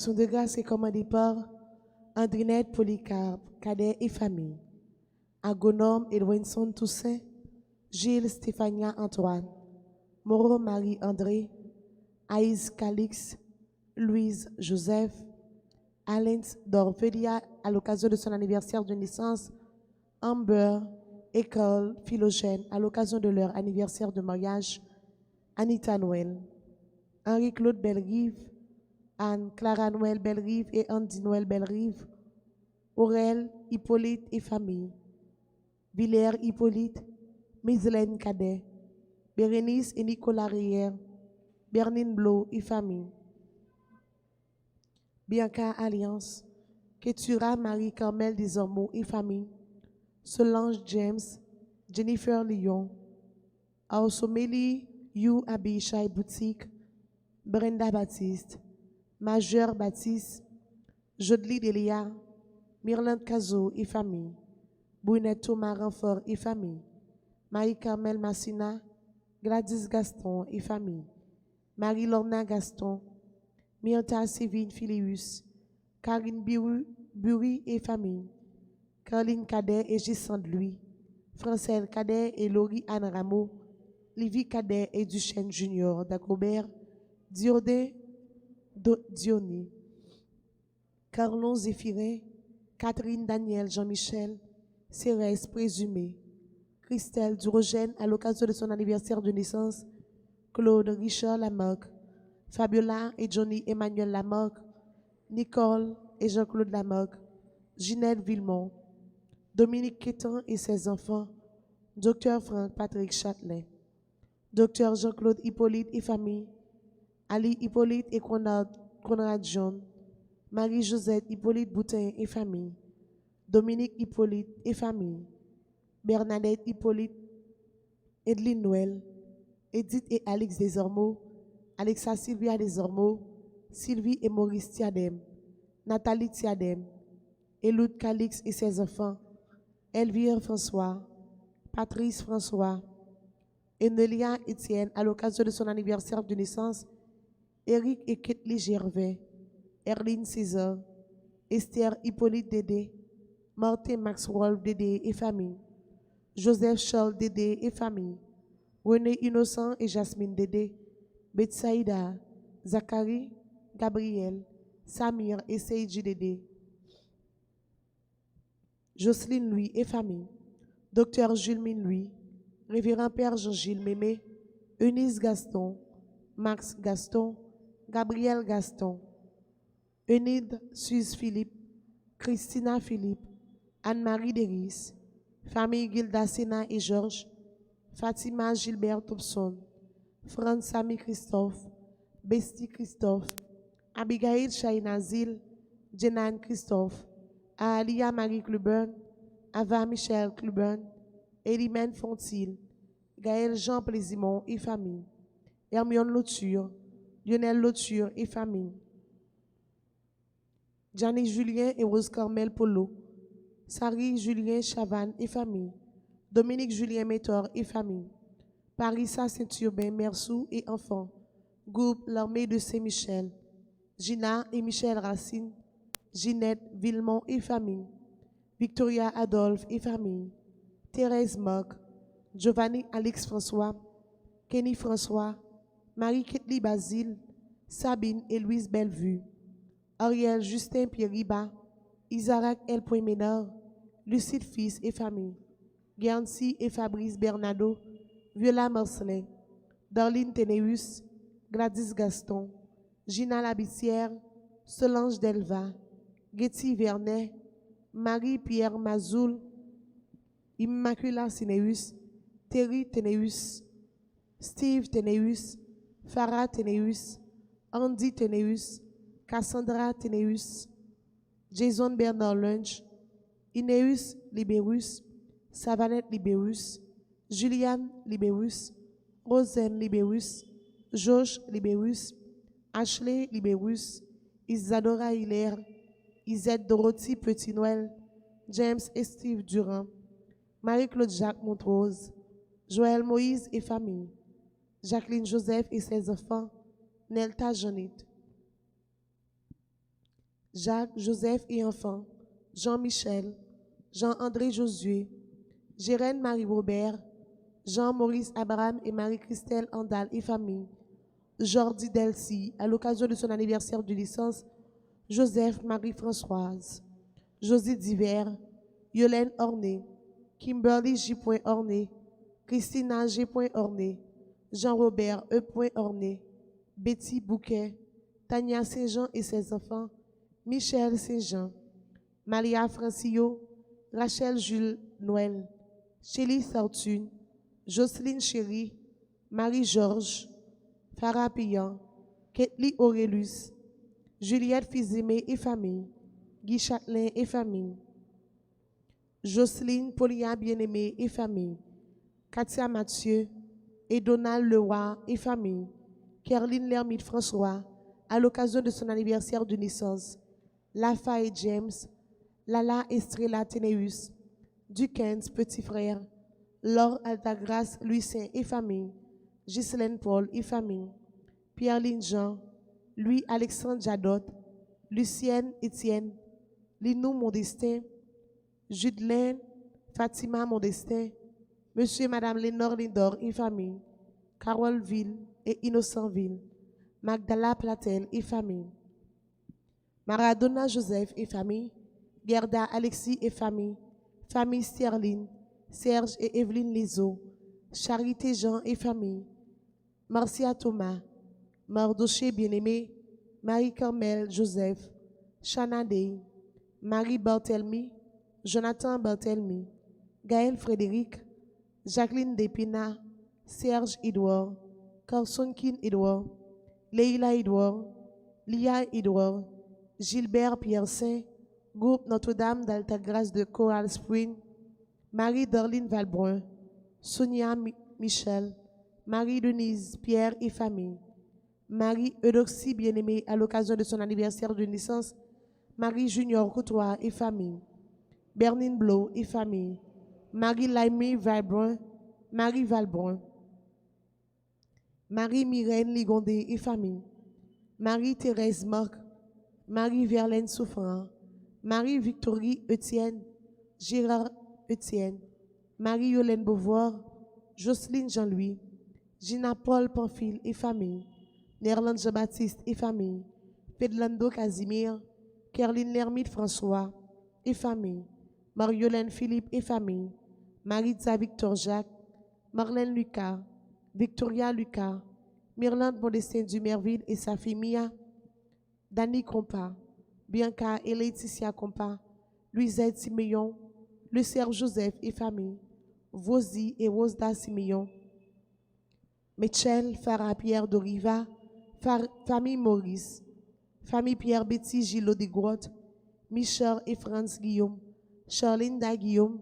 Son de grâce est commandé par Andrinette Polycarpe, cadet et famille. Agonome Edwinson Toussaint, Gilles Stéphania Antoine, Moreau Marie-André, Aïs Calix, Louise Joseph, Alens Dorvelia à l'occasion de son anniversaire de naissance, Amber, École, Philogène à l'occasion de leur anniversaire de mariage, Anita Noël, Henri-Claude Bellerive, Anne-Clara Noël Bellerive et Andy Noël Bellerive, Aurel, Hippolyte et famille, Villers Hippolyte, Mislaine Cadet, Bérénice et Nicolas Rière, Bernine Blo et famille, Bianca Alliance, Ketura Marie-Carmel Desormeaux et famille, Solange James, Jennifer Lyon, Aosomeli You Abishai Boutique, Brenda Baptiste, Majeur Baptiste, Jodely Delia, Myrlande Cazo et famille, Brunette Thomas Renfort et famille, Marie-Carmel Massina, Gladys Gaston et famille, Marie-Lorna Gaston, Myrta Sévine Phileus, Karine Bury et famille, Caroline Cadet et Gisande Louis, Francelle Cadet et Laurie Anne Rameau, Livy Cadet et Duchesne Junior d'Agobert, Diodé Dionné, Carlon Zéphirin, Catherine Daniel Jean-Michel, Cérès Présumé, Christelle Durogène à l'occasion de son anniversaire de naissance, Claude Richard Lamarck, Fabiola et Johnny Emmanuel Lamarck, Nicole et Jean-Claude Lamarck, Ginette Villemont, Dominique Quétan et ses enfants, Dr Franck Patrick Châtelet, Dr Jean-Claude Hippolyte et famille, Ali Hippolyte et Conrad John, Marie-Josette Hippolyte Boutin et famille, Dominique Hippolyte et famille, Bernadette Hippolyte, Edline Noël, Edith et Alix Desormeaux, Alexa Sylvia Desormeaux, Sylvie et Maurice Tiadem, Nathalie Tiadem, Eloud Calix et ses enfants, Elvire François, Patrice François, Enelia Étienne à l'occasion de son anniversaire de naissance, Éric et Ketli Gervais, Erline César, Esther Hippolyte Dédé, Martin Maxwell Dédé et famille, Joseph Charles Dédé et famille, René Innocent et Jasmine Dédé, Betsaïda, Zachary, Gabriel, Samir et Seydji Dédé, Jocelyne Louis et famille, Docteur Jules Mine Louis, Révérend Père Jean-Gilles Mémé, Eunice Gaston, Max Gaston, Gabriel Gaston, Eunide Suze Philippe, Christina Philippe, Anne-Marie Deris, famille Gilda Sena et Georges, Fatima Gilbert Thompson, Franz Samy Christophe, Besti Christophe, Abigail Chahinazil, Jenan Christophe, Alia Marie Cluburn, Ava Michel Cluburn, Elimène Fontil, Gaël Jean Plaisimont et famille, Hermione Lauture, Lionel Lauture et famille, Gianni Julien et Rose Carmel Polo, Sari Julien Chavannes et famille, Dominique Julien Métor et famille, Parissa Saint-Urbain Mersou et enfants, groupe L'Armée de Saint-Michel, Gina et Michel Racine, Ginette Villemont et famille, Victoria Adolphe et famille, Thérèse Marc, Giovanni Alix François, Kenny François, Marie-Ketli Basile, Sabine et Louise Bellevue, Ariel Justin Pierriba, Isaac L. Ménard, Lucide Fils et famille, Guernsey et Fabrice Bernardo, Viola Marcelin, Darlene Ténéus, Gladys Gaston, Gina Labissière, Solange Delva, Getty Vernet, Marie-Pierre Mazoul, Immacula Sineus, Terry Ténéus, Steve Ténéus, Farah Ténéus, Andy Ténéus, Cassandra Ténéus, Jason Bernard Lunch, Ineus Libérus, Savannette Libérus, Juliane Libérus, Rosen Libérus, Josh Libérus, Ashley Libérus, Isadora Hilaire, Isette Dorothy Petit-Noël, James et Steve Durand, Marie-Claude Jacques Montrose, Joël Moïse et famille, Jacqueline Joseph et ses enfants, Nelta Jonit. Jacques, Joseph et enfants, Jean-Michel, Jean-André Josué, Gérène Marie-Robert, Jean-Maurice Abraham et Marie-Christelle Andal et famille, Jordi Delcy, à l'occasion de son anniversaire de licence, Joseph Marie-Françoise, Josie Diver, Yolène Orné, Kimberly J. Orné, Christina G. Orné, Jean-Robert E. Orné, Betty Bouquet, Tania Saint-Jean et ses enfants, Michel Saint-Jean, Maria Francio, Rachel Jules Noël, Chélie Fortune, Jocelyne Chéri, Marie-Georges, Farah Pillan, Ketli Aurélus, Juliette Fizimé et famille, Guy Châtelain et famille, Jocelyne Polia Bien-Aimée et famille, Katia Mathieu et Donald Leroy et famille, Kerline Lermite François, à l'occasion de son anniversaire de naissance, Lafa et James, Lala Estrella Ténéus, Dukens petit frère, Laure Altagrace Louis-Saint et famille, Ghislaine Paul et famille, Pierre-Line Jean, Louis-Alexandre Jadot, Lucienne Étienne, Linou Modestin, Judelin Fatima Modestin, Monsieur et Madame Lénore Lindor et famille, Carole Ville et Innocentville, Magdala Platel et famille, Maradona Joseph et famille, Gerda Alexis et famille, famille Sterling, Serge et Evelyne Lizo, Charité Jean et famille, Marcia Thomas, Mardoché Bien-Aimé, Marie-Carmel Joseph, Chana Dey, Marie Barthelmy, Jonathan Barthelmy, Gaël Frédéric, Jacqueline Despina, Serge Edouard, Carson Kin Edouard, Leila Edouard, Lia Edouard, Gilbert Pierre-Saint, Groupe Notre-Dame d'Altagrace de Coral Spring, Marie-Darline Valbrun, Sonia Michel, Marie-Denise Pierre et famille, Marie-Eudoxie Bien-Aimée à l'occasion de son anniversaire de naissance, Marie-Junior Coutois et famille, Bernine Blo et famille, Marie-Laimé Valbrun, Marie Valbrun, Marie-Myrène Ligondé et famille, Marie-Thérèse Marc, Marie-Verlaine Souffrant, Marie-Victorie Etienne, Gérard Etienne, Marie-Yolène Beauvoir, Jocelyne Jean-Louis, Gina Paul Pamphile et famille, Nerland Jean-Baptiste et famille, Pedlando Casimir, Kerline Lermite François et famille, Mariolène Philippe et famille, Maritza Victor Jacques, Marlène Lucas, Victoria Lucas, Myrlande Modestin Dumerville et sa fille Mia, Dani Compa, Bianca et Laetitia Compa, Louisette Siméon, le Serge Joseph et famille, Vosi et Rosda Siméon, Michel Farah Pierre Doriva, famille Maurice, famille Pierre Betty Gillot de Grotte, Michel et Franz Guillaume, Charlinda Guillaume,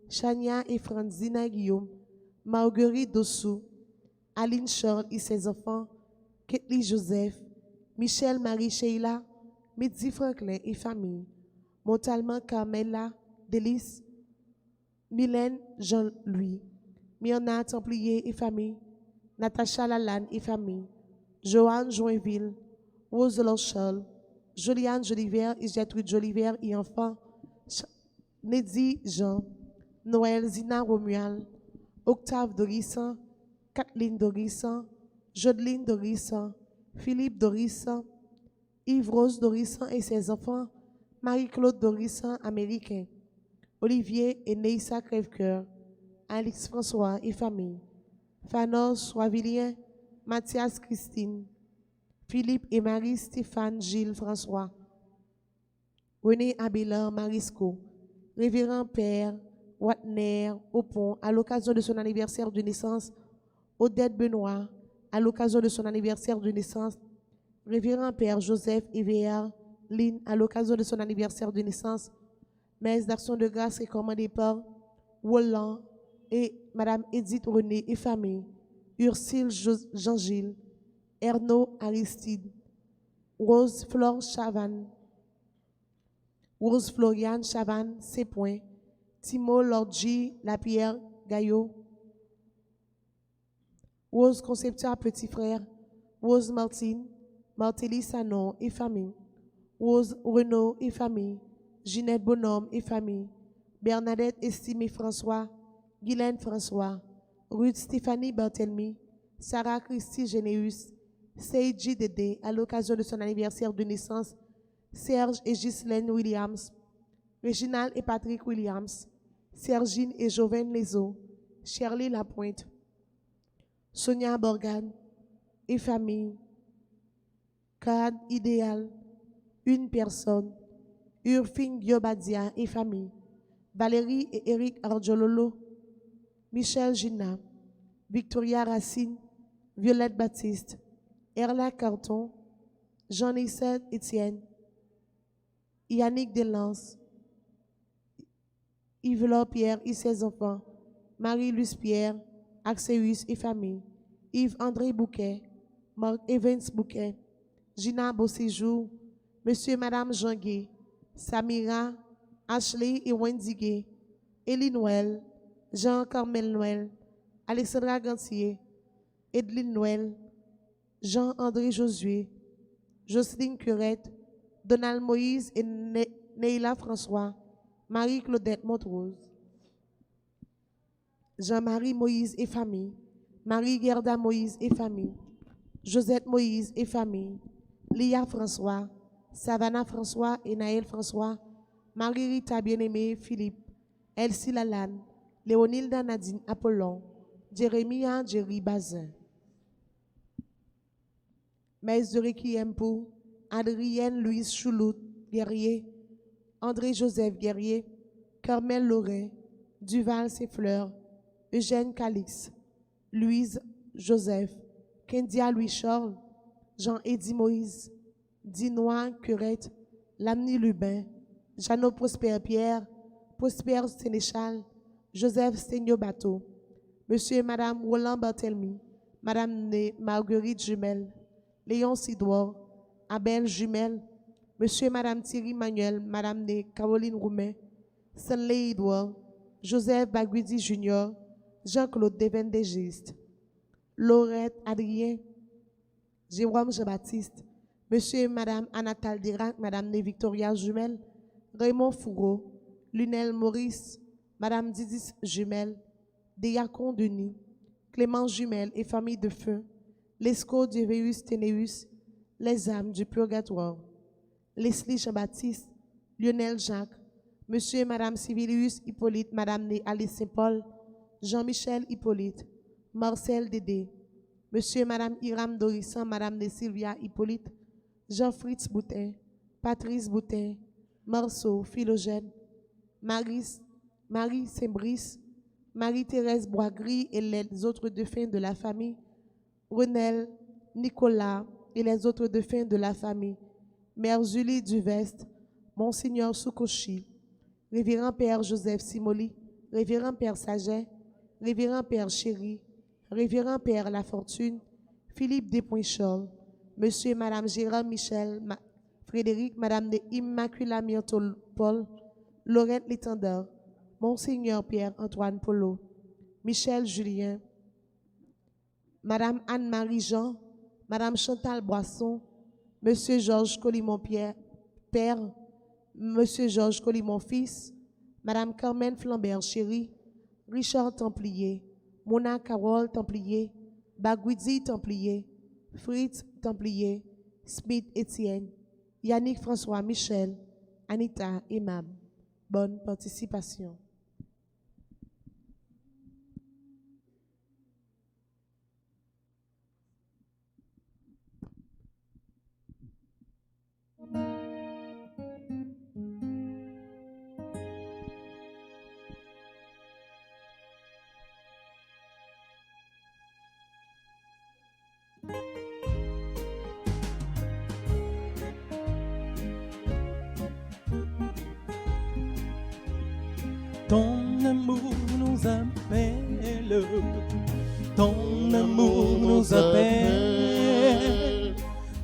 Chania et Franzina Guillaume, Marguerite Dossou, Aline Charles et ses enfants, Ketli Joseph, Michel Marie Sheila, Mehdi Franklin et famille, Montalman Carmela, Délice, Mylène Jean-Louis, Myrna Templier et famille, Natacha Lalanne et famille, Joanne Joinville, Rose Charles, Joliane Joliver et Gertrude Joliver et enfants, Neddy Jean, Noël Zina Romuald, Octave Dorissan, Kathleen Dorissan, Jodeline Dorissan, Philippe Dorissan, Yves Rose Dorissan et ses enfants, Marie-Claude Dorissan, américain, Olivier et Neissa Crèvecoeur, Alix François et famille, Fanos Soivilien, Mathias Christine, Philippe et Marie Stéphane Gilles François, René Abélard Marisco, Révérend Père Watner Aupont, à l'occasion de son anniversaire de naissance, Odette Benoît, à l'occasion de son anniversaire de naissance, Révérend Père Joseph Evéard Lynn, à l'occasion de son anniversaire de naissance, Messe d'Action de grâce recommandée par Roland et Madame Edith René et famille, Ursule Jean-Gilles, Ernaud Aristide, Rose Floriane Chavan, C. Timo Lordji Lapierre Gaillot, Rose Concepteur Petit Frère, Rose Martine, Martelly Sanon et famille, Rose Renaud et famille, Ginette Bonhomme et famille, Bernadette Estimé François, Guylaine François, Ruth Stéphanie Barthelmy, Sarah Christy Généus, Seiji Dédé à l'occasion de son anniversaire de naissance, Serge et Ghislaine Williams, Réginald et Patrick Williams, Sergine et Joven Lezo, Shirley Lapointe, Sonia Borgan et famille, Cad Idéal, une personne, Urfing Diobadia et famille, Valérie et Eric Arjololo, Michel Gina, Victoria Racine, Violette Baptiste, Erla Carton, Jean-Nicette Etienne, Yannick Delance, Yves Pierre et ses enfants, Marie-Luce Pierre, Axéus et famille, Yves-André Bouquet, Marc Evans Bouquet, Gina Beauséjour, Monsieur et Madame Jean-Gué, Samira, Ashley et Wendy Gay, Élie Noël, Jean-Carmel Noël, Alexandra Gantier, Edline Noël, Jean-André Josué, Jocelyne Curette, Donald Moïse et Neila François, Marie-Claudette Montrose, Jean-Marie Moïse et famille, Marie-Gerda Moïse et famille, Josette Moïse et famille, Lia François, Savannah François et Naël François, Marie-Rita Bien-Aimée Philippe, Elsie Lalanne, Léonilda Nadine Apollon, Jérémia Jerry Bazin. Messe de Requiem pour Adrienne Louise Choulout Guerrier, André-Joseph Guerrier, Carmel Lorrain, Duval Sefleur, Eugène Calix, Louise Joseph, Kendia Louis-Charles, Jean-Éddy Moïse, Dinois Curette, Lamni Lubin, Jeannot Prosper Pierre, Prosper Sénéchal, Joseph Stegno Bateau, Monsieur et Madame Roland Barthelmy, Madame Marguerite Jumel, Léon Sidouard, Abel Jumel, Monsieur et Madame Thierry Manuel, Madame Caroline Roumet, Stanley Edouard, Joseph Baguidi Junior, Jean-Claude Devendégiste, Laurette Adrien, Jérôme Jean-Baptiste, Monsieur et Madame Anatal Dirac, Madame Victoria Jumel, Raymond Fourreau, Lunel Maurice, Madame Didis Jumel, Déacon Denis, Clément Jumel et famille de feu, Lescaut Dieveus Ténéus, les âmes du purgatoire, Leslie Jean-Baptiste, Lionel Jacques, Monsieur et Madame Civilius Hippolyte, Madame Alice Saint-Paul, Jean-Michel Hippolyte, Marcel Dédé, Monsieur et Madame Hiram Dorissan, Madame Sylvia Hippolyte, Jean-Fritz Boutin, Patrice Boutin, Marceau Philogène, Marie Saint-Brice, Marie-Thérèse Boisgris et les autres défunts de la famille, Renel, Nicolas et les autres défunts de la famille, Mère Julie Duveste, Monseigneur Soukoshi, Révérend Père Joseph Simoli, Révérend Père Saget, Révérend Père Chéri, Révérend Père La Fortune, Philippe Despoinchol, Monsieur et Madame Jérôme Michel, Frédéric, Madame de Immaculée Myrtole Paul, Laurette Létendard, Monseigneur Pierre-Antoine Polo, Michel Julien, Madame Anne-Marie Jean, Madame Chantal Boisson, Monsieur Georges Colimon Père, Monsieur Georges Colimon Fils, Madame Carmen Flambert Chéri, Richard Templier, Mona Carole Templier, Baguidi Templier, Fritz Templier, Smith Étienne, Yannick François Michel, Anita et Mab. Bonne participation. Ton amour nous appelle, ton amour nous appelle,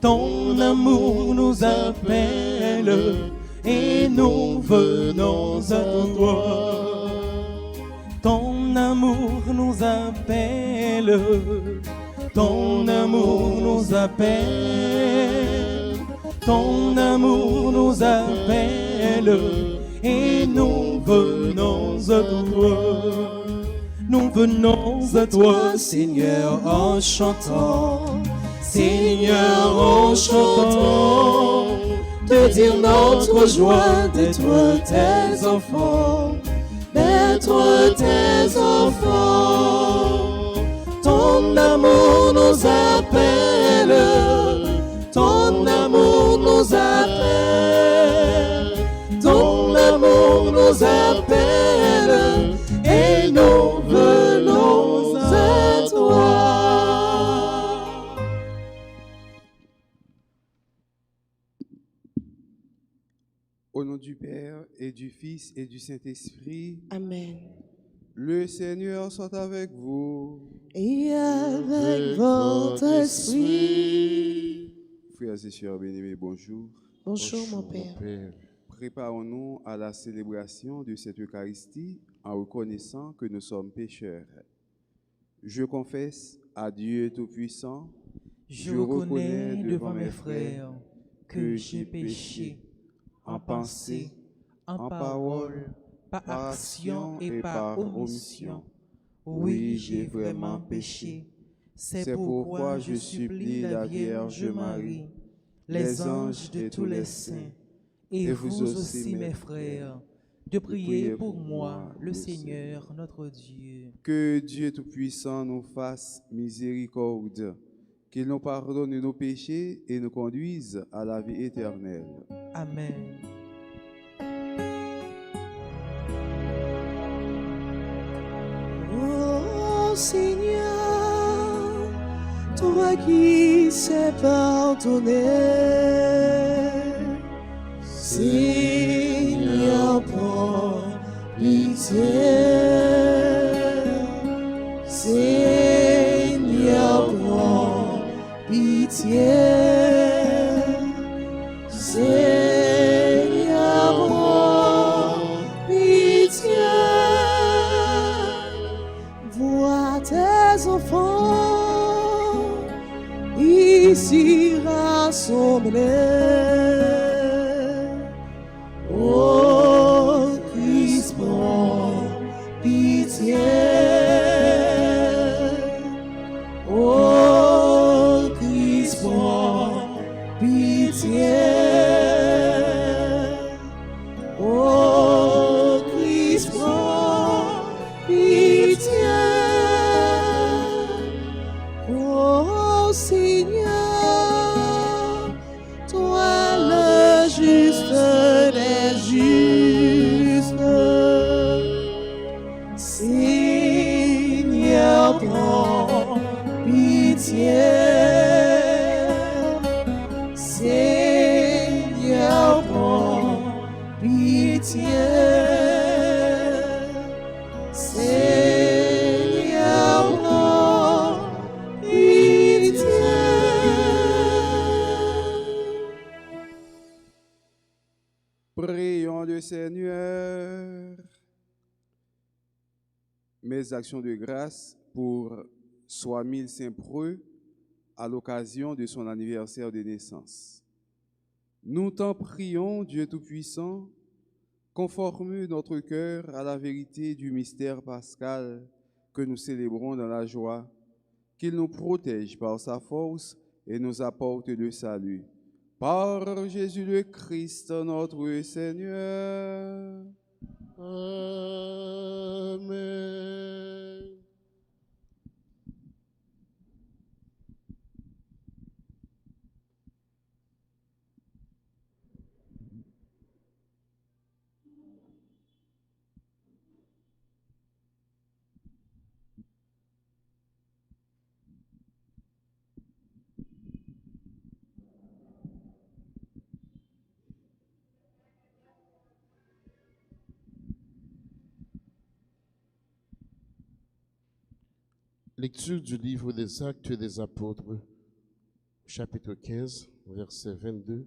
ton amour nous appelle, et nous venons à toi. Ton amour nous appelle, ton amour nous appelle, ton amour nous appelle et nous venons à toi. Nous venons à toi, Seigneur, en chantant, Seigneur, en chantant, de dire notre joie d'être tes enfants, d'être tes enfants. Ton amour nous appelle, ton amour nous appelle, ton amour nous appelle, et nous venons à toi. Au nom du Père et du Fils et du Saint-Esprit, Amen. le Seigneur soit avec vous. Et avec votre esprit. Frères et sœurs bien-aimés, bonjour. Bonjour, mon Père. Préparons-nous à la célébration de cette Eucharistie en reconnaissant que nous sommes pécheurs. Je confesse à Dieu Tout-Puissant, Je reconnais devant mes frères que j'ai péché en pensée, en parole, par action et par omission. Oui, j'ai vraiment péché. C'est pourquoi je supplie la Vierge Marie, les anges de tous les saints, et vous aussi, mes frères, de prier pour moi, le Seigneur notre Dieu. que Dieu Tout-Puissant nous fasse miséricorde, qu'il nous pardonne nos péchés et nous conduise à la vie éternelle. Amen. Oh Seigneur, toi qui sais pardonner, Seigneur, prends pitié. Seigneur, prends pitié. Seigneur, prends pitié. Vois tes enfants ici rassemblés. Oh Christ, prends pitié. Oh Christ, prends pitié. Oh Christ, prends pitié. Oh Seigneur, toi le juste des justes, Seigneur, prends pitié. Seigneur, prends pitié. Seigneur, prends pitié. Prions le Seigneur. Mes actions de grâce pour Swamil Saint-Preux à l'occasion de son anniversaire de naissance. Nous t'en prions, Dieu Tout-Puissant, conforme notre cœur à la vérité du mystère pascal que nous célébrons dans la joie, qu'il nous protège par sa force et nous apporte le salut. Par Jésus le Christ, notre Seigneur. Amen. Lecture du livre des Actes des Apôtres, chapitre 15, versets 22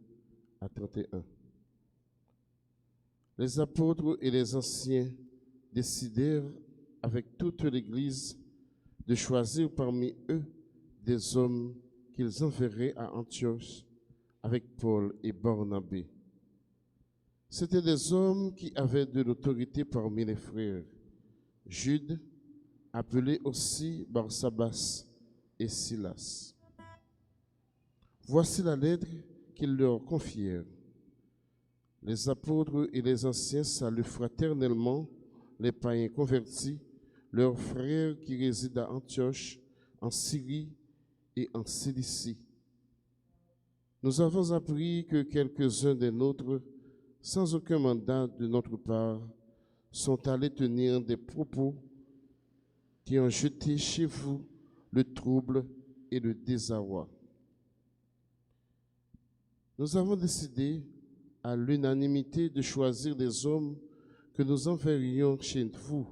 à 31. Les apôtres et les anciens décidèrent avec toute l'Église de choisir parmi eux des hommes qu'ils enverraient à Antioche avec Paul et Barnabé. C'étaient des hommes qui avaient de l'autorité parmi les frères. Jude, appelé aussi Barsabas, et Silas. Voici la lettre qu'ils leur confièrent. Les apôtres et les anciens saluent fraternellement les païens convertis, leurs frères qui résident à Antioche, en Syrie et en Cilicie. Nous avons appris que quelques-uns des nôtres, sans aucun mandat de notre part, sont allés tenir des propos qui ont jeté chez vous le trouble et le désarroi. Nous avons décidé à l'unanimité de choisir des hommes que nous enverrions chez vous,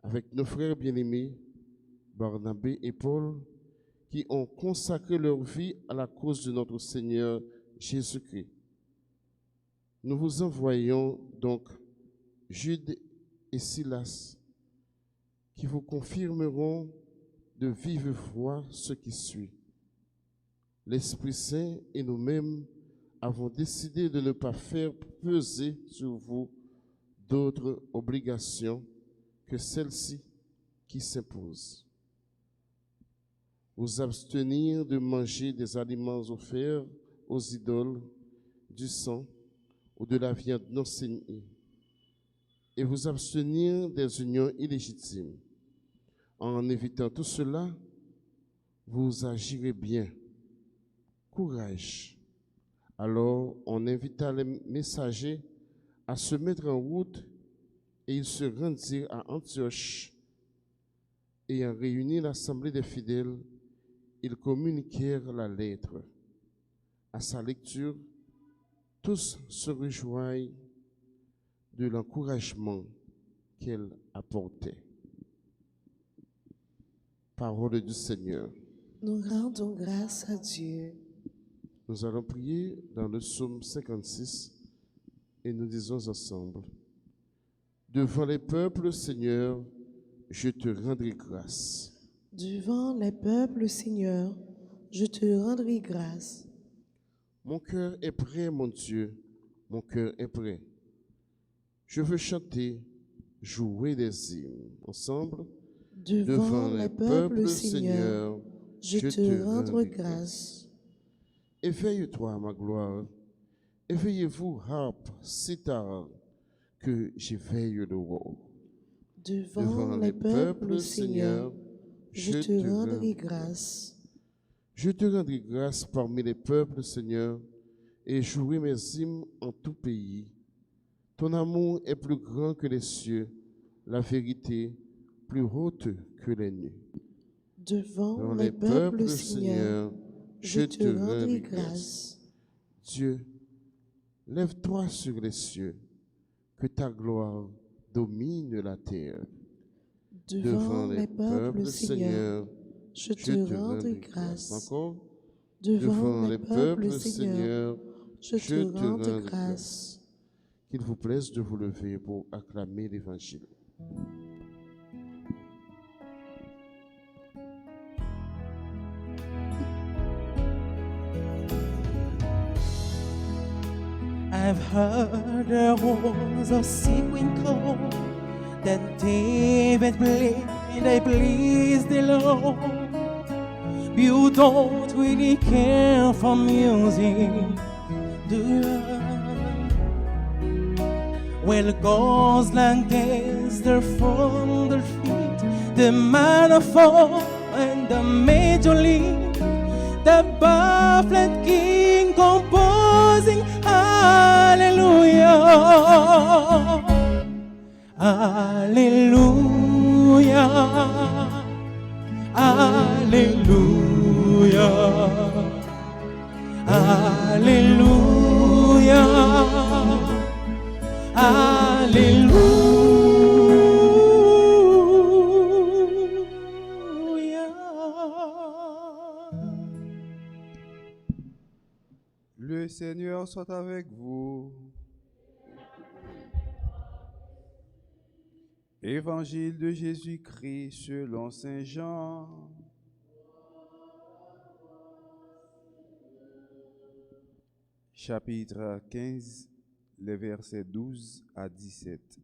avec nos frères bien-aimés, Barnabé et Paul, qui ont consacré leur vie à la cause de notre Seigneur Jésus-Christ. Nous vous envoyons donc Jude et Silas, qui vous confirmeront de vive voix ce qui suit. L'Esprit Saint et nous-mêmes avons décidé de ne pas faire peser sur vous d'autres obligations que celles-ci qui s'imposent. Vous abstenir de manger des aliments offerts aux idoles, du sang ou de la viande non saignée, et vous abstenir des unions illégitimes. En évitant tout cela, vous agirez bien. Courage. Alors on invita les messagers à se mettre en route et ils se rendirent à Antioche. Ayant réuni l'assemblée des fidèles, ils communiquèrent la lettre. À sa lecture, tous se réjouirent de l'encouragement qu'elle apportait. Parole du Seigneur. Nous rendons grâce à Dieu. Nous allons prier dans le psaume 56 et nous disons ensemble: devant les peuples, Seigneur, je te rendrai grâce. Devant les peuples, Seigneur, je te rendrai grâce. Mon cœur est prêt, mon Dieu, mon cœur est prêt. Je veux chanter, jouer des hymnes. Ensemble, Devant les peuples, Seigneur, je te rendrai grâce. Éveille-toi, ma gloire. Éveillez-vous, harpe, sitar, que j'éveille l'aurore. Devant les peuples, Seigneur, je te rendrai grâce. Je te rendrai grâce parmi les peuples, Seigneur, et jouerai mes hymnes en tout pays. Ton amour est plus grand que les cieux, la vérité plus haute que les nues. Devant les peuples, Seigneur, je te rendrai grâce. Dieu, lève-toi sur les cieux, que ta gloire domine la terre. Devant les peuples, Seigneur, je te rendrai grâce. Encore. Devant les peuples, Seigneur, je te rendrai grâce. Qu'il vous plaise de vous lever pour acclamer l'Évangile. I've heard there was a secret chord that David played, I pleased the Lord. You don't really care for music, do you? Well, goes like this, they're from their feet, the metaphor and the major league, the baffled king composing hallelujah, hallelujah, hallelujah, hallelujah, hallelujah. Le Seigneur soit avec vous. Évangile de Jésus-Christ selon Saint Jean. chapitre 15, les versets 12 à 17.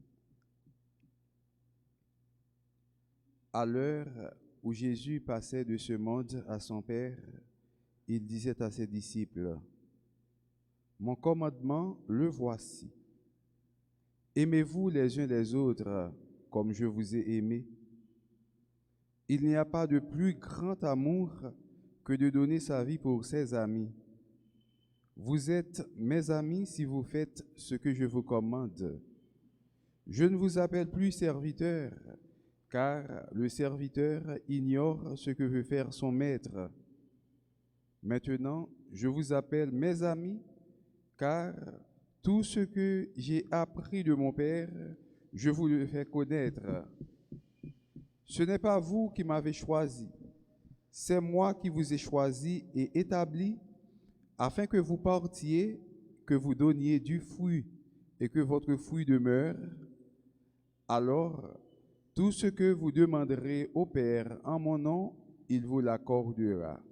À l'heure où Jésus passait de ce monde à son Père, il disait à ses disciples, « Mon commandement, le voici. Aimez-vous les uns les autres comme je vous ai aimés. Il n'y a pas de plus grand amour que de donner sa vie pour ses amis. Vous êtes mes amis si vous faites ce que je vous commande. Je ne vous appelle plus serviteur, car le serviteur ignore ce que veut faire son maître. Maintenant, je vous appelle mes amis, car tout ce que j'ai appris de mon Père, je vous le fais connaître. Ce n'est pas vous qui m'avez choisi, c'est moi qui vous ai choisi et établi, afin que vous partiez, que vous donniez du fruit et que votre fruit demeure. Alors, tout ce que vous demanderez au Père en mon nom, il vous l'accordera.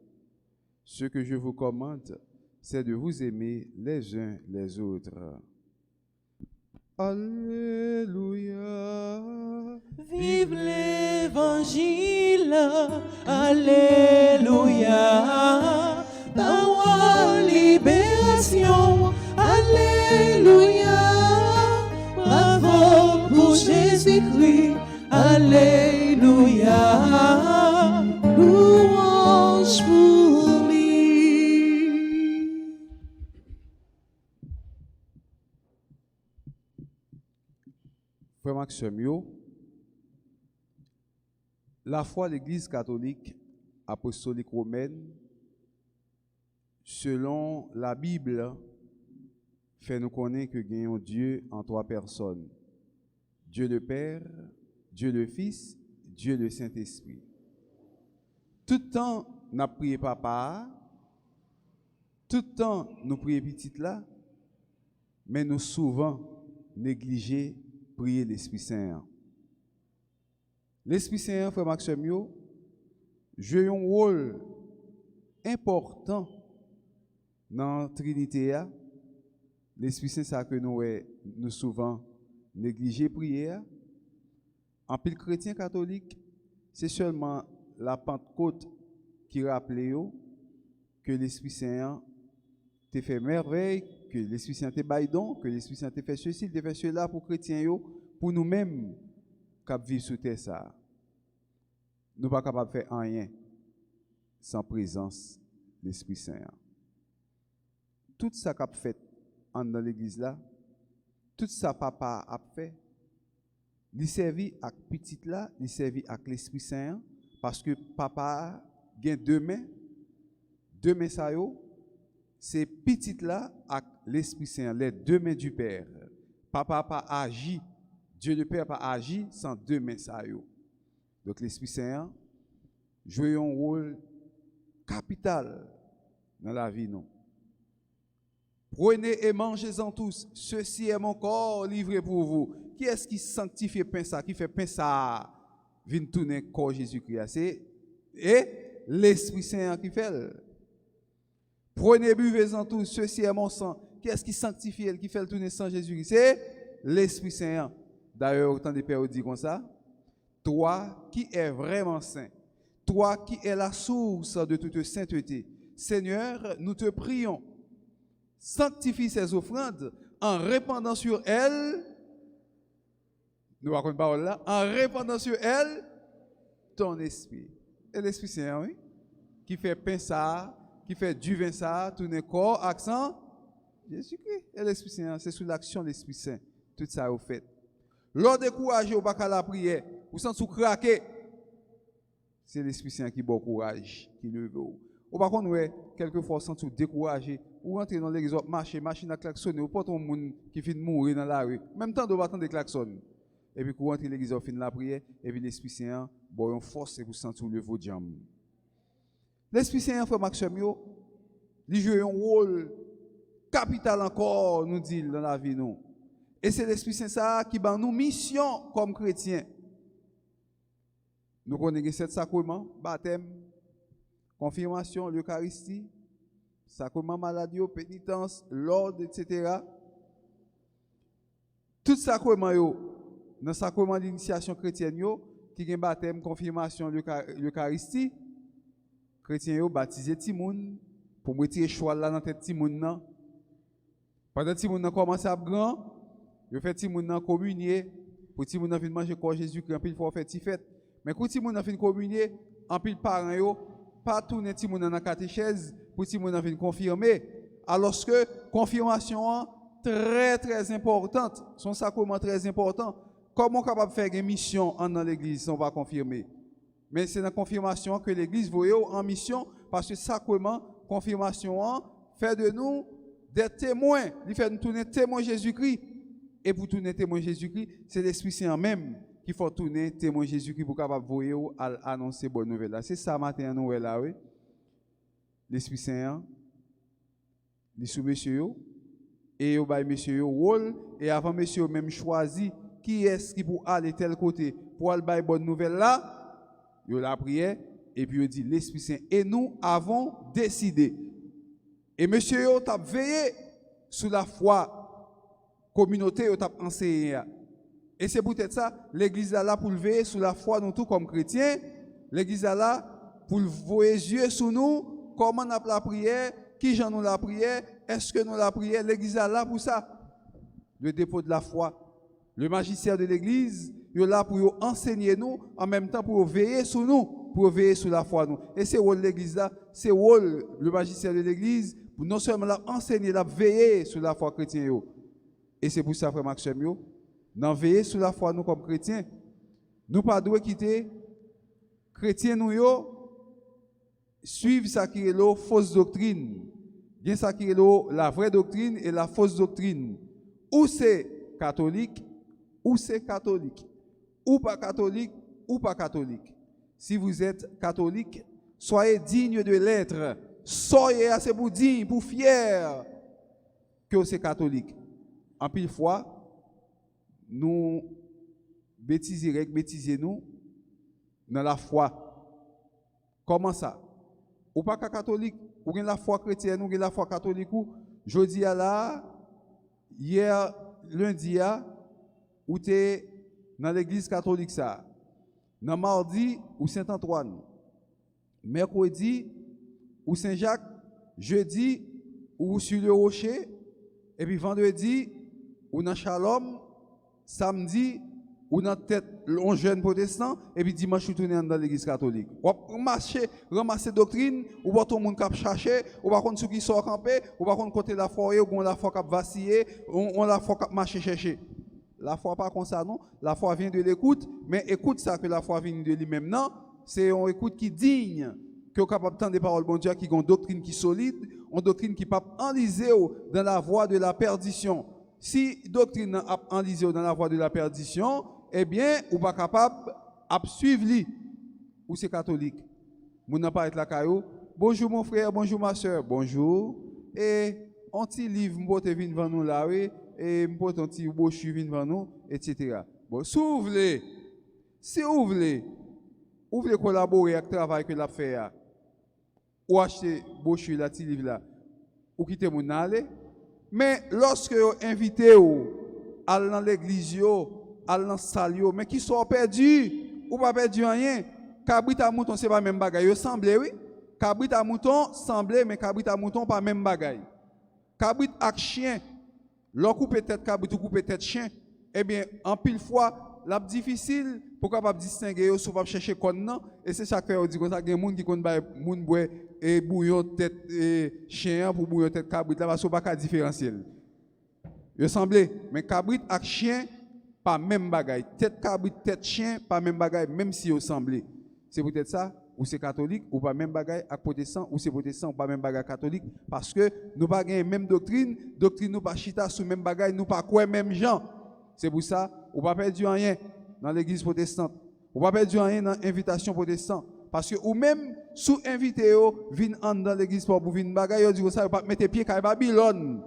Ce que je vous commande, c'est de vous aimer les uns les autres. Alléluia. Vive l'Évangile, Alléluia. Parole libération, Alléluia. Bravo pour Jésus-Christ, Alléluia. Louange pour lui. Frère Maxime, la foi de l'Église catholique apostolique romaine, selon la Bible, fait nous connaître que gagnons Dieu en trois personnes. Dieu le Père, Dieu le Fils, Dieu le Saint-Esprit. Tout le temps, nous prions papa, tout le temps, nous prions petit là, mais nous souvent négliger prier l'Esprit Saint. L'Esprit Saint, frère Maxime, joue un rôle important dans la Trinité. L'Esprit Saint, ça que nous souvent négligé prier. En pile chrétien catholique, c'est seulement la Pentecôte qui rappelle que l'Esprit Saint te fait merveille, que l'Esprit Saint te baille don, que l'Esprit Saint te fait ceci, te fait cela pour chrétiens, pour nous-mêmes qui vivons sur terre ça. Nous ne sommes pas capables de faire rien sans présence de l'Esprit Saint. Tout ça qu'a fait dans l'église là, tout ça papa a fait, il servi à petit là, il servi à l'Esprit Saint parce que papa a deux mains ça yo, c'est petit là avec l'Esprit Saint, les deux mains du Père. Papa n'a pas agi, Dieu le Père n'a pas agi sans deux mains ça yo. Donc l'Esprit Saint joue un rôle capital dans la vie non. Prenez et mangez-en tous. Ceci est mon corps livré pour vous. Qui est-ce qui sanctifie pain ça, qui fait pain ça, vient tourner corps Jésus-Christ? C'est l'Esprit Saint qui fait. Prenez, buvez-en tous. Ceci est mon sang. Qui est-ce qui sanctifie, qui fait tourner sang Jésus-Christ? C'est l'Esprit Saint. D'ailleurs, autant de pères disent comme ça. Toi qui es vraiment saint, toi qui es la source de toute sainteté, Seigneur, nous te prions. Sanctifie ces offrandes en répandant sur elles, nous racontons parole là, en répandant sur elles ton esprit. Et l'Esprit Saint, oui, qui fait pain ça, qui fait du vin ça, tourner corps, accent, Jésus-Christ. Et l'Esprit Saint, c'est sous l'action de l'Esprit Saint, tout ça est fait. Lors découragé au bac à la prière, vous sentez sous craquer, c'est l'Esprit Saint qui bon courage, qui le veut. Ou par contre, ouais, quelquefois, sans tout décourager, ou rentrer dans l'église, marcher, machine à klaxonner, ou pas ton monde qui finit de mourir dans la rue. Même temps, de battre des klaxons. Et puis, quand rentrer dans l'église, finit la prière, et puis l'Esprit Saint, bon, on force et vous sentez le vos jambes. L'Esprit Saint, frère Maxime, il joue un rôle capital encore, nous dit dans la vie, nous. Et c'est l'Esprit Saint ça qui bat nous mission comme chrétiens. Nous connaissons 7 sacrements, baptême, confirmation, l'Eucharistie, sacrement maladie, pénitence, l'ordre, etc. Tout sacrement, dans le sacrement d'initiation chrétienne, qui est baptême, confirmation, l'Eucharistie, chrétiens yo baptisé Timoun pour retirer choix là dans tête Timoun nan. Pendant Timoun nan commence à grand, yo fait Timoun nan communier pour Timoun nan fin manger corps Jésus-Christ, en pile faut faire ti fête. Mais quand Timoun nan fin communier, en pile parents yo pas tourner Timoun nan catéchèse pour Timoun nan fin confirmer. Alors que confirmation très très importante, son sacrement très important. Comment capable faire une mission dans l'église si on va confirmer? Mais c'est dans la confirmation que l'église voyait en mission parce que sacrement, confirmation fait de nous des témoins. Il fait de nous tourner témoins Jésus-Christ. Et pour tourner témoin Jésus-Christ, c'est l'Esprit Saint même qui faut tourner témoin Jésus-Christ pour capable voyer ou annoncer bonne nouvelle. C'est ça matin nous là oui. L'Esprit Saint il sous monsieur et au bail monsieur rôle et avant monsieur même choisi qui est-ce qui pour aller tel côté pour aller bail bonne nouvelle là. Il la prière et puis il dit l'Esprit Saint et nous avons décidé. Et monsieur yo t'a veillé sous la foi communauté yo t'a enseigné. Et c'est peut-être ça l'église là pour veiller sous la foi nous tout comme chrétiens, l'église là pour voir yeux sur nous comment on a la prière, qui j'en nous la prière, est-ce que nous la prière, l'église là pour ça. Le dépôt de la foi, le magistère de l'église ils sont là pour enseigner nous, en même temps pour veiller sur nous, pour veiller sur la foi nous. Et c'est rôle de l'église là, c'est rôle le magistère de l'église pour non seulement là enseigner, là veiller sur la foi chrétienne. Et c'est pour ça, frère Maxime, nous veiller sur la foi nous comme chrétiens. Nous pas devons quitter chrétiens nous suivre ça qui est la fausse doctrine. Bien ça qui est la vraie doctrine et la fausse doctrine. Ou c'est catholique, ou c'est catholique. Ou pas catholique, ou pas catholique. Si vous êtes catholique, soyez digne de l'être. Soyez assez pour digne, pour fier que vous êtes catholique. En pile fois, nous bêtiser nous dans la foi. Comment ça? Ou pas catholique, ou avez la foi chrétienne, ou avez la foi catholique, jeudi à là, hier, lundi à, ou t'es dans l'église catholique ça. Dans mardi ou Saint-Antoine. Mercredi ou Saint-Jacques, jeudi ou sur le rocher et puis vendredi ou dans Shalom, samedi ou dans tête un jeune protestant et puis dimanche ou tourner dans l'église catholique. Ou ramasser doctrine ou pas tout le monde qui chercher, ou pas contre ceux qui sont campés, ou pas contre côté la foi ou la foi qui vaciller, on la foi qui marcher chercher. La foi pas comme ça non, la foi vient de l'écoute, mais écoute ça que la foi vient de lui-même non, c'est une écoute qui digne, qui est capable d'entendre des paroles bon Dieu qui ont une doctrine qui solide, une doctrine qui pas enlisée dans la voie de la perdition. Si doctrine a enlisée dans la voie de la perdition, eh bien, ou pas capable de suivre lui ou c'est catholique. Mon n'a pas être la caillou. Bonjour mon frère, bonjour ma soeur, bonjour. Et un petit livre m'pote vinn devant nous là oui. Et m'pote un petit brochure vinn devant nous, etc. Bon, si vous voulez collaborer avec le travail que l'a fait, ou acheter brochure là, petit livre là, ou quitter mon aller. Mais lorsque vous invitez à dans l'église, à dans la salle, mais qui sont perdus, ou pas perdus rien, cabrit à mouton, c'est pas même bagaille. Vous semblez, oui? Cabrit à mouton, semblez, mais cabrit à mouton, pas même bagaille. Cabrit à chien, l'on coupe tête cabrit ou coupe tête chien, eh bien, en pile fois, c'est difficile pour capable distinguer, si vous chercher quoi non, et c'est ça que on dit que ça, il y a des gens qui connaissent moun boire et bouillon tête chien pour bouillon tête cabrit, là, parce qu'on pas différencier. Vous semblez, mais cabrit avec chien, pas même bagaille. Tête cabrit, tête chien, pas même bagaille, même si vous semblez. C'est peut-être ça, ou c'est catholique, ou pas même bagaille avec protestant, ou c'est protestant, ou pas même bagaille catholique, parce que nous pas gagne même doctrine nous pas chita sous même bagaille, nous pas quoi même gens. C'est pour ça, ou pas perdu rien dans l'église protestante. Ou pas perdu rien dans l'invitation protestante. Parce que ou même sous invité viennent dans l'église pour venir bagaille, vous dit ça, vous pas mettre pied à Babylone.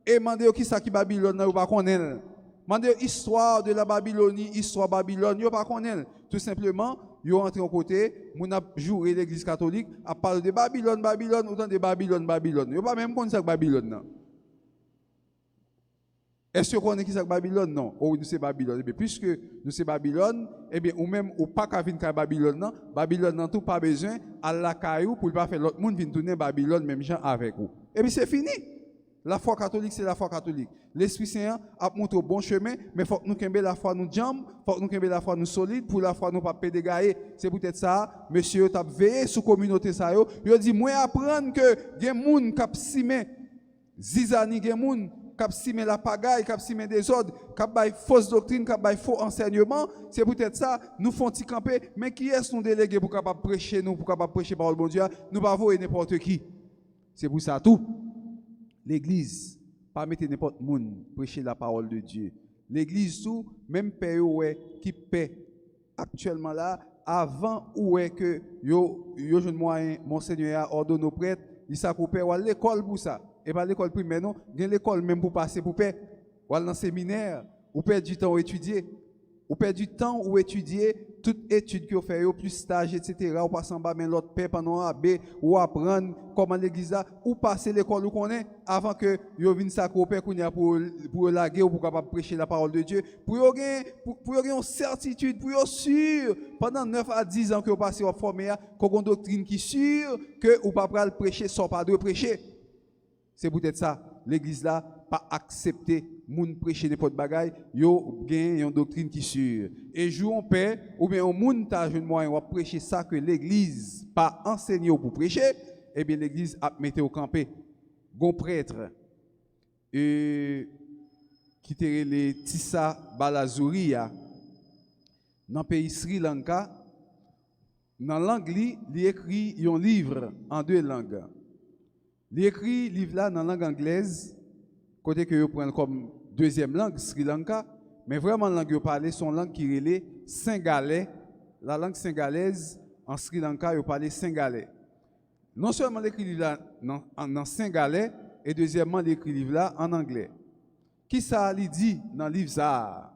Et demandez qui ça qui Babylone, vous pas connaître. Demandez histoire de la Babylonie, histoire Babylone, vous pas connaître. Tout simplement yo rentré en côté, moun a joué l'église catholique, a parlé de Babylone, Babylone, autant de Babylone, Babylone. Yo pas même connaît ça Babylone non. Est-ce que vous connaissez qui c'est Babylone? Non. Oh, nous c'est Babylone. Mais puisque nous c'est Babylone, eh bien, ou même, ou pas qu'à venir Babylone, non. Babylone, non, tout pas besoin, à la caillou, pour ne pas faire l'autre monde venir tourner Babylone, même gens avec vous. Et puis c'est fini. La foi catholique, c'est la foi catholique. L'Esprit Saint a montré au bon chemin, mais il faut que nous ayons la foi nous jambes, il faut que nous ayons la foi nous solide, pour la foi nous pas pédégailler. C'est peut-être ça, monsieur, tu as veillé sur la communauté, il a dit, moi, apprendre que il y a des gens qui ont simé, zizani, il y a des gens qui simé la pagaille, qui simé des ordres, qui ont fausse doctrine, qui ont faux enseignement. C'est peut-être ça, nous font petit camper, mais qui est-ce nous délégué pour capable prêcher nous, pour capable prêcher par le bon Dieu? Nous ne pouvons pas voir n'importe qui. C'est pour ça tout. L'église, pas mettre n'importe qui prêcher la parole de Dieu. L'église, tout, même père qui paie actuellement là, avant où est que jeune moyen, Monseigneur a ordonné aux prêtres, il s'accoupe à l'école pour ça. Et pas l'école primaire, non, il y a l'école même pour passer pour paix. Ou dans le séminaire, ou perdre du temps à étudier. Ou perdre du temps ou étudier toute étude que vous faites, plus stage, etc. Ou passer en bas, mais l'autre paix pendant AB, ou apprendre comment l'église a, ou passer l'école où qu'on est, avant que vous viennent s'accroper pour laguer ou pour capable prêcher la parole de Dieu. Pour vous avoir une certitude, pour vous sûr, pendant 9 à 10 ans que vous passez au formé, qu'on a une doctrine qui est sûre, que vous ne pouvez pas prêcher sans pas de prêcher. C'est peut-être ça, l'église là, pas accepter moun prêcher n'importe bagaille, yo gagne une doctrine qui sûre. Et jour on paix ou bien on moun ta jeune moyen ou prêcher ça que l'église pas enseigné pour prêcher, et bien l'église a metté au campé. Gon prêtre qui était les Tissa Balazouria dans le pays Sri Lanka, dans l'anglais, il écrit un livre en 2 langues. Il écrit livre là dans la langue anglaise, côté que vous prenez comme 2e langue Sri Lanka, mais vraiment la langue que vous parlez son langue qui est singalais. La langue singalaise en Sri Lanka, vous parlez singalais. Non seulement l'écrit livre là en singalais, et deuxièmement l'écrit livre là en anglais. Qui ça lui dit dans le livre ça?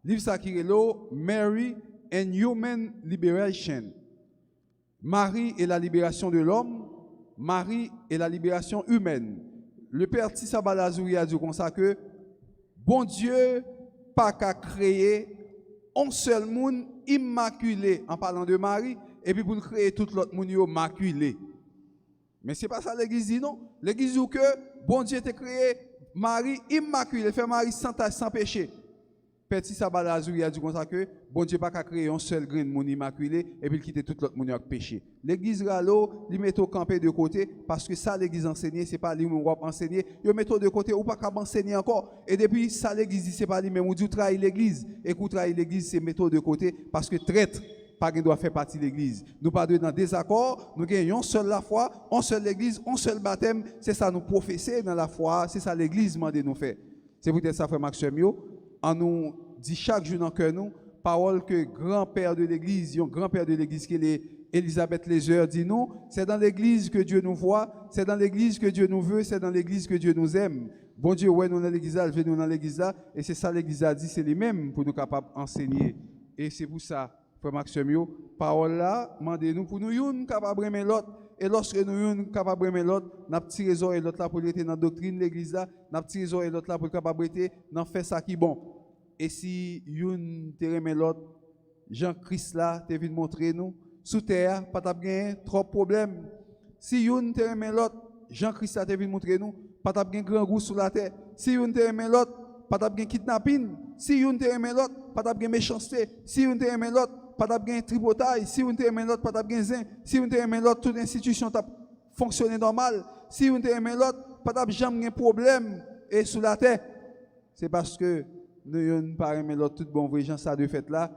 Livre ça qui est là, Mary and Human Liberation. Marie et la libération de l'homme. Marie et la libération humaine. Le père Tissa Balazouria a dit comme ça que bon Dieu pas qu'à créer un seul monde immaculé en parlant de Marie et puis pour créer tout l'autre monde immaculé. Mais c'est pas ça l'église dit non. L'église dit que bon Dieu a créé Marie immaculée, fait Marie sans tache, sans péché. Père Tissa Balazouria a dit comme ça que bon Dieu pas qu'à créer un seul grain de monde immaculé et puis quitter tout l'autre monde avec péché. L'église ralo, li met au campé de côté parce que ça l'église enseigne, c'est pas lui qui va enseigner, yo met de côté ou pas qu'à enseigner encore et depuis ça l'église dit c'est pas lui même ou dit trahir l'église et qu'on trahir l'église c'est mettre de côté parce que traître pas doit faire partie de l'église. Nous pas dans désaccord, nous gagnons seule la foi, on seule l'église, on seul baptême, c'est ça nous professer dans la foi, c'est ça l'église mande nous faire. C'est peut-être ça frère Maxime yo, en nous dit chaque jour dans cœur nous parole que grand-père de l'église, grand-père de l'église qui est Elisabeth Lézeur dit nous, c'est dans l'église que Dieu nous voit, c'est dans l'église que Dieu nous veut, c'est dans l'église que Dieu nous aime. Bon Dieu, ouais, nous dans l'église là, venez nous dans l'église là, et c'est ça l'église a dit, c'est les mêmes pour nous capables d'enseigner. Et c'est pour ça, frère Maxime, parole là, demandez-nous pour nous, nous capables de remettre l'autre. Et lorsque nous sommes capables de remettre l'autre, nous avons tiré les oreilles l'autre là pour être dans la doctrine de l'église là, nous avons tiré les oreilles l'autre là pour être capable de dans faire ça qui est bon. Et si nous te remet l'autre, Jean-Christ là, te vient montrer nous, sous terre, pas de gain, trop de problèmes. Si nous te remet l'autre, Jean-Christ là, te vient montrer nous, pas de gain grand goût sur la terre. Si nous te remet l'autre, pas de gain kidnapping. Si nous te remet l'autre, pas de gain méchanceté. Si nous te remet l'autre, pas de gain tripotaille. Si nous te remet l'autre, pas de gain zin. Si nous te remet l'autre, toute institution t'a fonctionné normal. Si nous te remet l'autre, pas de jamais problème et sur la terre. C'est parce que nous ne parlons pas l'autre tout bon vrai gens ça de fait là,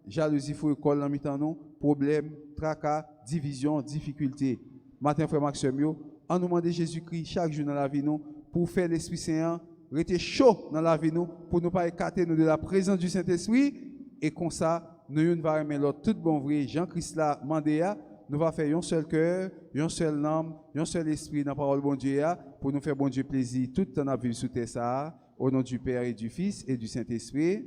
jalousie faut école en mi-temps non, problème, tracas, division, difficulté. Matin frère Maxime, on nous demande Jésus-Christ chaque jour dans la vie nous pour faire l'Esprit Saint, rester chaud dans la vie nous pour ne pas écarter nous de la présence du Saint-Esprit et comme ça nous ne va aimer l'autre tout bon vrai Jean-Christ là mandéa, nous va faire un seul cœur, un seul âme, un seul esprit dans la parole bon Dieu pour nous faire bon Dieu plaisir tout le temps à vivre sous terre ça. Au nom du Père et du Fils et du Saint-Esprit.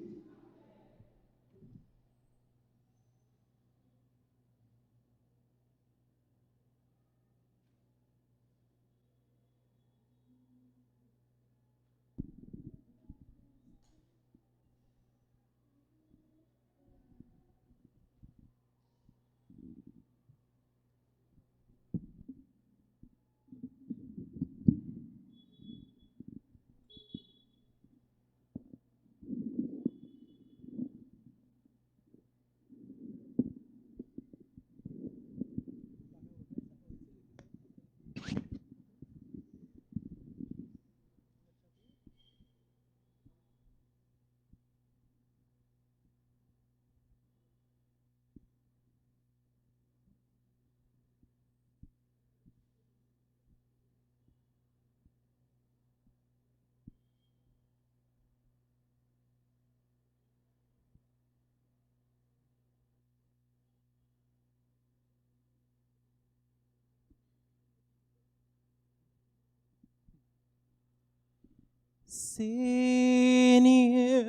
Seigneur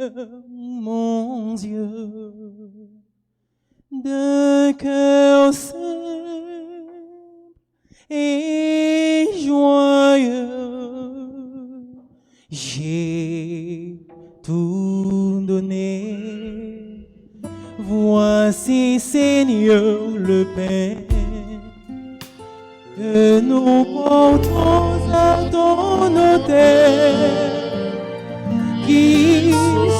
mon Dieu, d'un cœur simple et joyeux, j'ai tout donné. Voici, Seigneur, le pain que nous portons à ton autel, qui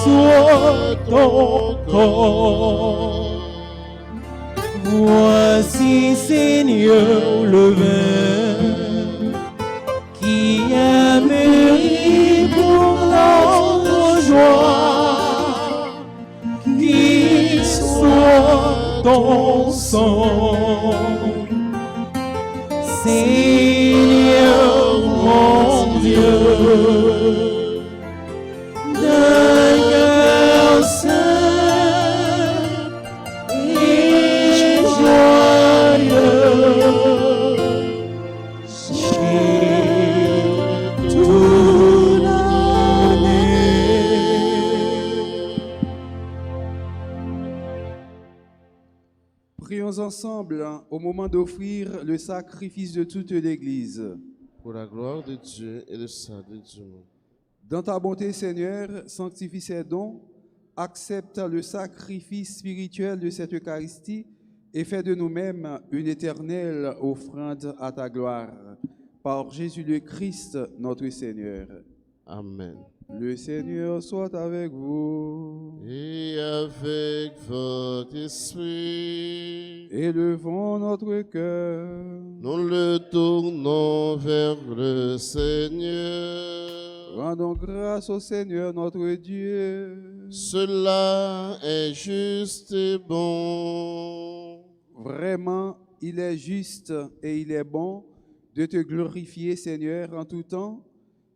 soit ton corps. Voici, Seigneur, le vin qui a mûri pour notre joie, qui soit ton sang. Seigneur mon Dieu, d'un cœur simple et joyeux, j'ai tout donné. Prions ensemble au moment d'offrir le sacrifice de toute l'Église. Pour la gloire de Dieu et le salut de Dieu. Dans ta bonté, Seigneur, sanctifie ces dons, accepte le sacrifice spirituel de cette Eucharistie et fais de nous-mêmes une éternelle offrande à ta gloire. Par Jésus le Christ, notre Seigneur. Amen. Le Seigneur soit avec vous. Et avec votre esprit, Élevons notre cœur. nous le tournons vers le Seigneur. Rendons grâce au Seigneur notre Dieu. Cela est juste et bon. Vraiment, il est juste et il est bon de te glorifier, Seigneur, en tout temps,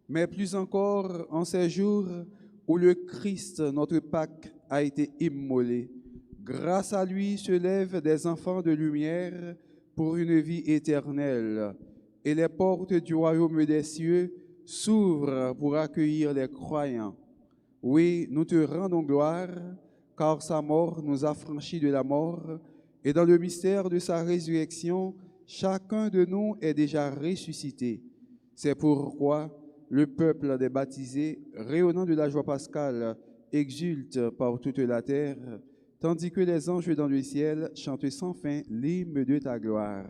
mais plus encore en ces jours où le Christ, notre Pâque, a été immolé. Grâce à lui se lèvent des enfants de lumière pour une vie éternelle, et les portes du royaume des cieux s'ouvrent pour accueillir les croyants. Oui, nous te rendons gloire, car sa mort nous a franchis de la mort, et dans le mystère de sa résurrection, chacun de nous est déjà ressuscité. C'est pourquoi le peuple des baptisés, rayonnant de la joie pascale, exulte par toute la terre, tandis que les anges dans le ciel chantent sans fin l'hymne de ta gloire.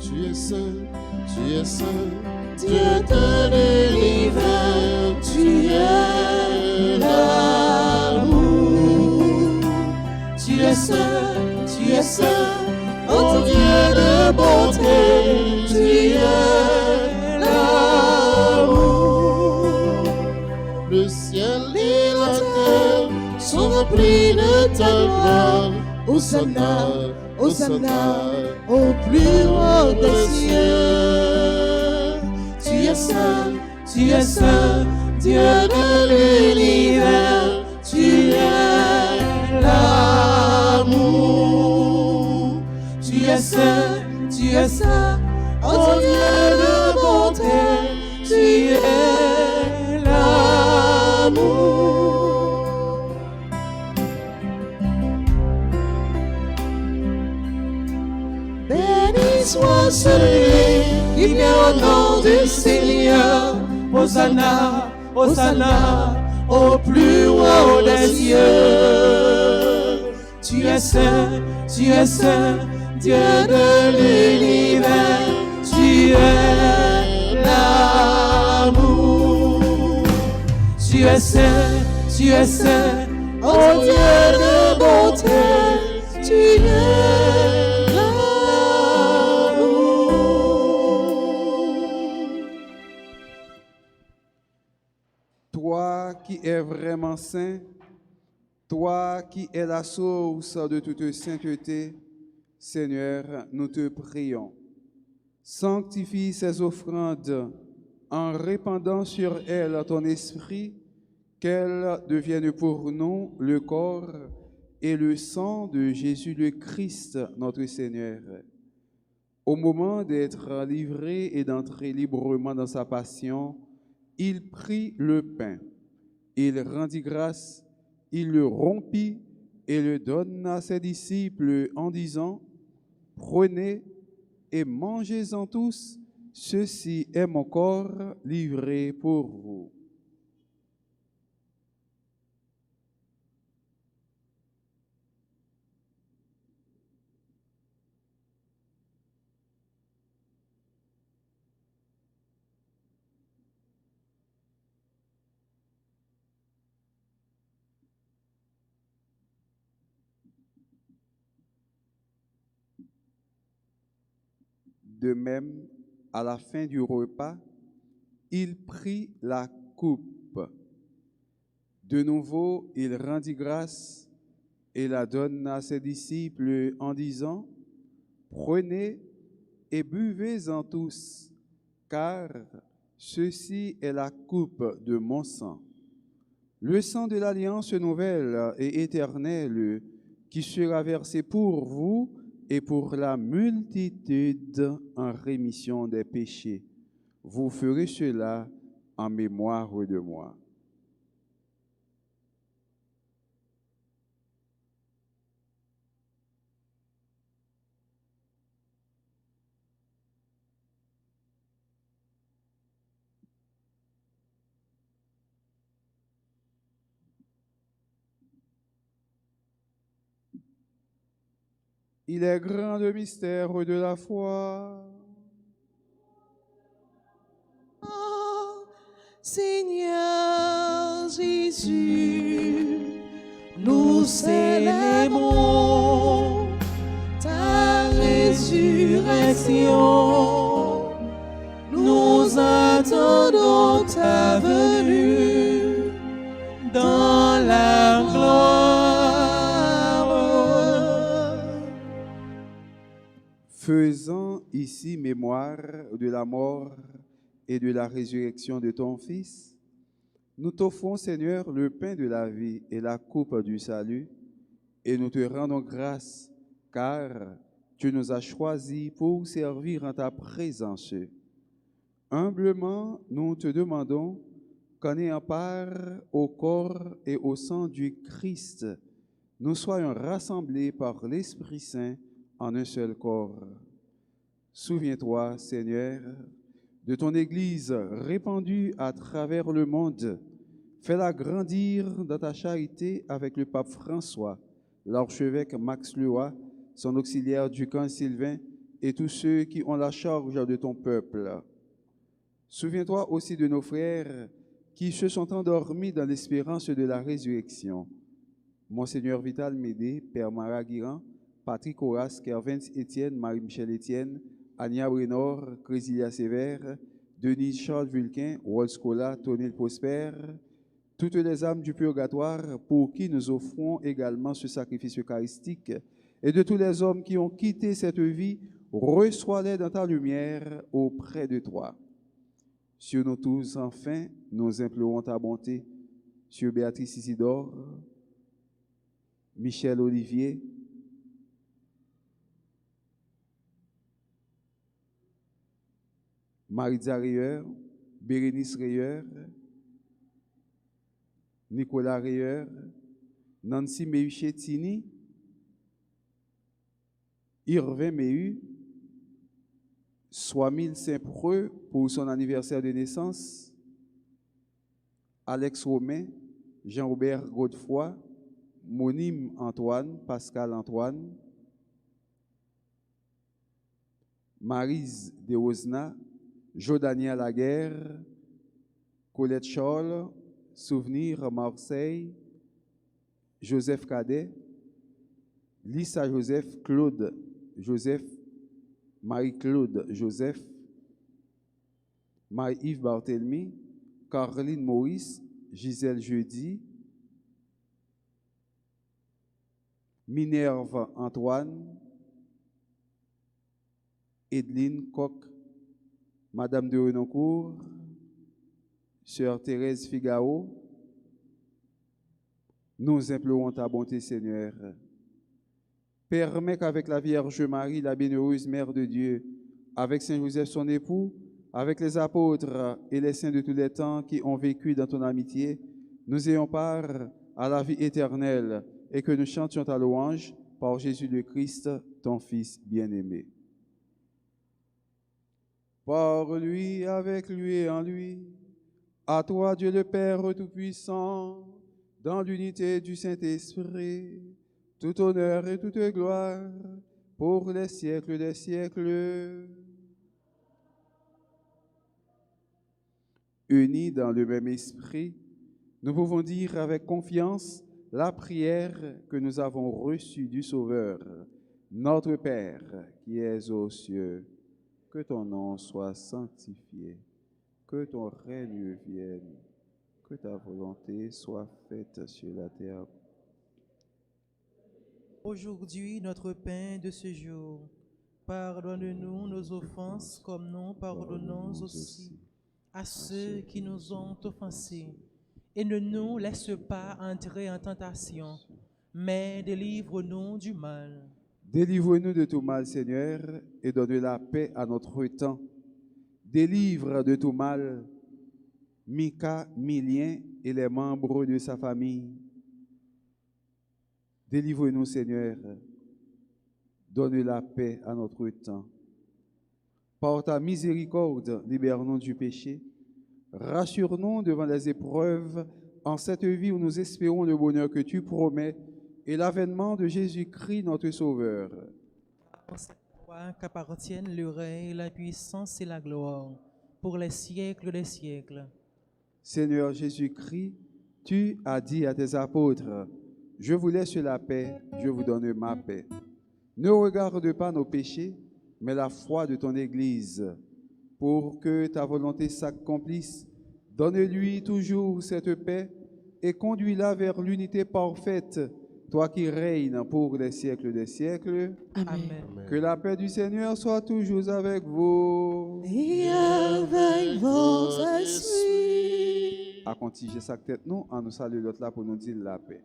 Tu es saint, Dieu de l'univers, tu es l'amour. Tu es saint, oh Dieu de bonté, tu es l'amour. Le ciel et la terre sont remplis de ta gloire. Hosanna, Hosanna, au plus haut des cieux. Tu es saint, Dieu de l'univers, tu es l'amour. Tu es saint, oh Dieu de bonté, tu es l'amour. Soit celui qui vient au nom du Seigneur. Hosanna, Hosanna, au plus haut des cieux. Tu es saint, Dieu de l'univers, tu es l'amour. Tu es saint, oh Dieu de bonté, tu es Toi qui es vraiment saint, toi qui es la source de toute sainteté, Seigneur, nous te prions. Sanctifie ces offrandes en répandant sur elles ton esprit, qu'elles deviennent pour nous le corps et le sang de Jésus le Christ, notre Seigneur. Au moment d'être livré et d'entrer librement dans sa passion, il prit le pain, il rendit grâce, il le rompit et le donna à ses disciples en disant, « Prenez et mangez-en tous, ceci est mon corps livré pour vous. » De même, à la fin du repas, il prit la coupe. De nouveau, il rendit grâce et la donna à ses disciples en disant, « Prenez et buvez-en tous, car ceci est la coupe de mon sang, le sang de l'alliance nouvelle et éternelle qui sera versé pour vous et pour la multitude en rémission des péchés. Vous ferez cela en mémoire de moi. » Il est grand le mystère de la foi. Oh, Seigneur Jésus, nous célébrons ta résurrection. Nous attendons ta venue dans la gloire. Faisant ici mémoire de la mort et de la résurrection de ton Fils, nous t'offrons, Seigneur, le pain de la vie et la coupe du salut, et nous te rendons grâce, car tu nous as choisis pour servir en ta présence. Humblement, nous te demandons qu'en ayant part au corps et au sang du Christ, nous soyons rassemblés par l'Esprit Saint en un seul corps. Souviens-toi, Seigneur, de ton Église répandue à travers le monde. Fais-la grandir dans ta charité avec le pape François, l'archevêque Max Leroy, son auxiliaire Ducan Sylvain et tous ceux qui ont la charge de ton peuple. Souviens-toi aussi de nos frères qui se sont endormis dans l'espérance de la résurrection. Monseigneur Vital Médé, Père Maraguiran, Patrick Horace, Kervins Étienne, Marie-Michel Étienne, Ania Brénor, Crésilia Sévère, Denise Charles Vulquin, Wolscola, Tonil Prosper, toutes les âmes du purgatoire pour qui nous offrons également ce sacrifice eucharistique, et de tous les hommes qui ont quitté cette vie, reçois-les dans ta lumière auprès de toi. Sur nous tous, enfin, nous implorons ta bonté, sur Béatrice Isidore, Michel Olivier, Maritza Reyeur, Bérénice Reyeur, Nicolas Reyeur, Nancy Mehu-Chetini, Irvin Mehu, Swamil Saint-Preux pour son anniversaire de naissance, Alex Romain, Jean-Robert Godefroy, Monim Antoine, Pascal Antoine, Maryse de Osna, Jodania Laguerre, Colette Scholl, Souvenir Marseille, Joseph Cadet, Lisa Joseph, Claude Joseph, Marie-Claude Joseph, Marie-Yves Barthélemy, Caroline Maurice, Gisèle Jeudi, Minerve Antoine, Edline Koch, Madame de Renoncourt, Sœur Thérèse Figaro, Nous implorons ta bonté, Seigneur. Permets qu'avec la Vierge Marie, la bienheureuse Mère de Dieu, avec Saint Joseph son époux, avec les apôtres et les saints de tous les temps qui ont vécu dans ton amitié, nous ayons part à la vie éternelle et que nous chantions ta louange par Jésus le Christ, ton Fils bien-aimé. Par lui, avec lui et en lui, à toi Dieu le Père Tout-Puissant, dans l'unité du Saint-Esprit, tout honneur et toute gloire pour les siècles des siècles. Unis dans le même esprit, nous pouvons dire avec confiance la prière que nous avons reçue du Sauveur. Notre Père qui es aux cieux, que ton nom soit sanctifié, que ton règne vienne, que ta volonté soit faite sur la terre. Aujourd'hui, notre pain de ce jour, pardonne-nous nos offenses comme nous pardonnons aussi à ceux qui nous ont offensés. Et ne nous laisse pas entrer en tentation, mais délivre-nous du mal. Délivre-nous de tout mal, Seigneur, et donne la paix à notre temps. Délivre de tout mal Mika, Milien et les membres de sa famille. Délivre-nous, Seigneur, donne la paix à notre temps. Par ta miséricorde, libère-nous du péché. Rassure-nous devant les épreuves en cette vie où nous espérons le bonheur que tu promets et l'avènement de Jésus-Christ, notre Sauveur. C'est toi qu'appartiennent le règne, la puissance et la gloire pour les siècles des siècles. Seigneur Jésus-Christ, tu as dit à tes apôtres, « Je vous laisse la paix, je vous donne ma paix. » Ne regarde pas nos péchés, mais la foi de ton Église. Pour que ta volonté s'accomplisse, donne-lui toujours cette paix et conduis-la vers l'unité parfaite, toi qui règnes pour les siècles des siècles. Amen. Que la paix du Seigneur soit toujours avec vous. Et avec vos esprits. À continuer sa tête, nous, en nous saluant l'autre là pour nous dire la paix.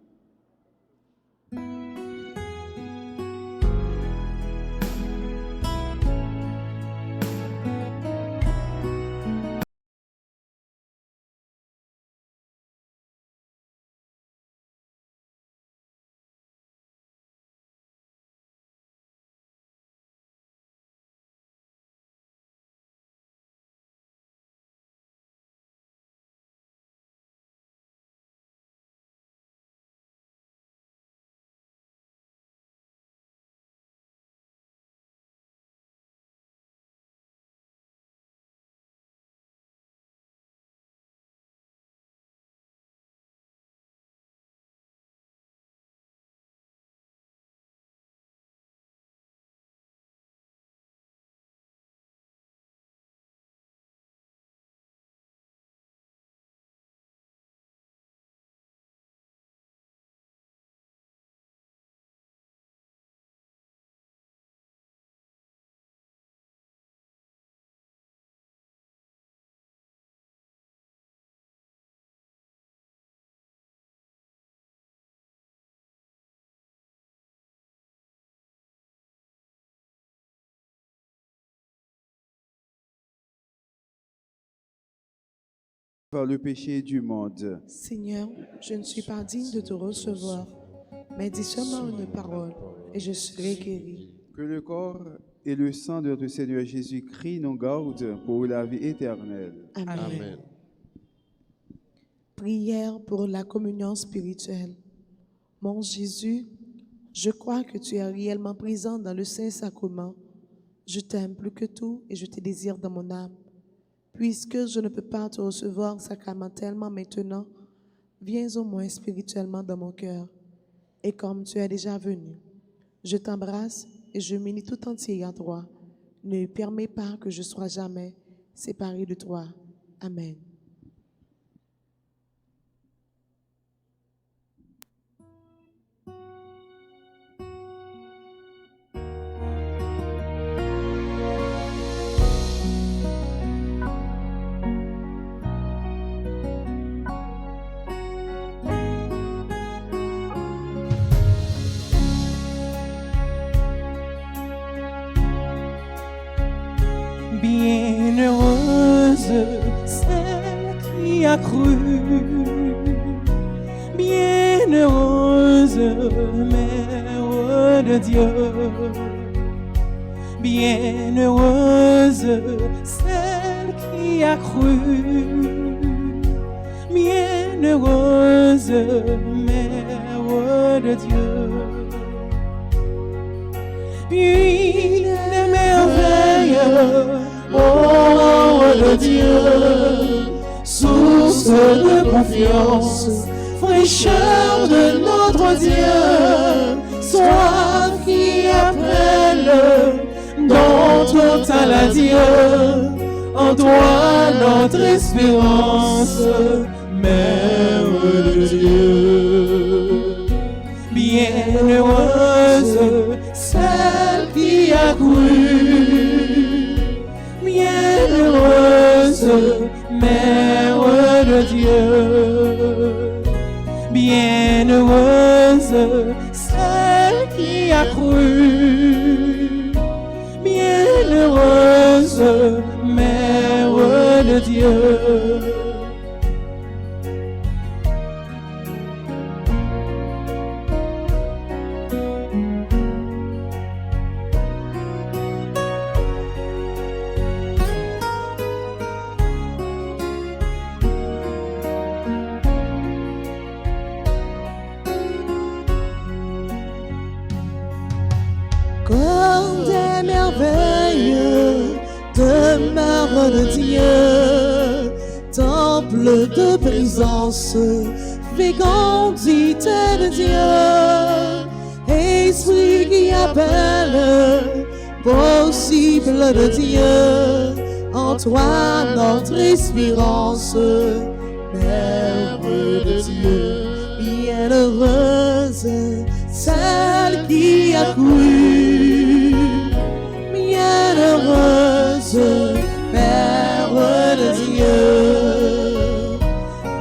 Par le péché du monde. Seigneur, je ne suis pas digne de te recevoir, mais dis seulement une parole et je serai guéri. Que le corps et le sang de notre Seigneur Jésus-Christ nous gardent pour la vie éternelle. Amen. Amen. Prière pour la communion spirituelle. Mon Jésus, je crois que tu es réellement présent dans le Saint-Sacrement. Je t'aime plus que tout et je te désire dans mon âme. Puisque je ne peux pas te recevoir sacramentellement maintenant, viens au moins spirituellement dans mon cœur. Et comme tu es déjà venu, je t'embrasse et je m'unis tout entier à toi. Ne permets pas que je sois jamais séparé de toi. Amen. Bienheureuse celle qui a cru, bienheureuse Mère de Dieu, bienheureuse celle qui a cru, bienheureuse Mère de Dieu. Une merveille, oh de Dieu, source de confiance, fraîcheur de notre Dieu, soif qui appelle dans total adieu, en toi notre espérance, Mère de Dieu. Bienheureuse celle qui a cru, bienheureuse Mère de Dieu, bienheureuse celle qui a cru, bienheureuse Mère de Dieu. Comme des merveilles, demeure de Dieu, temple de présence, fécondité de Dieu, esprit qui appelle, possible de Dieu, en toi notre espérance, Mère de Dieu, bienheureuse celle qui a cru, bienheureuse Mère de Dieu,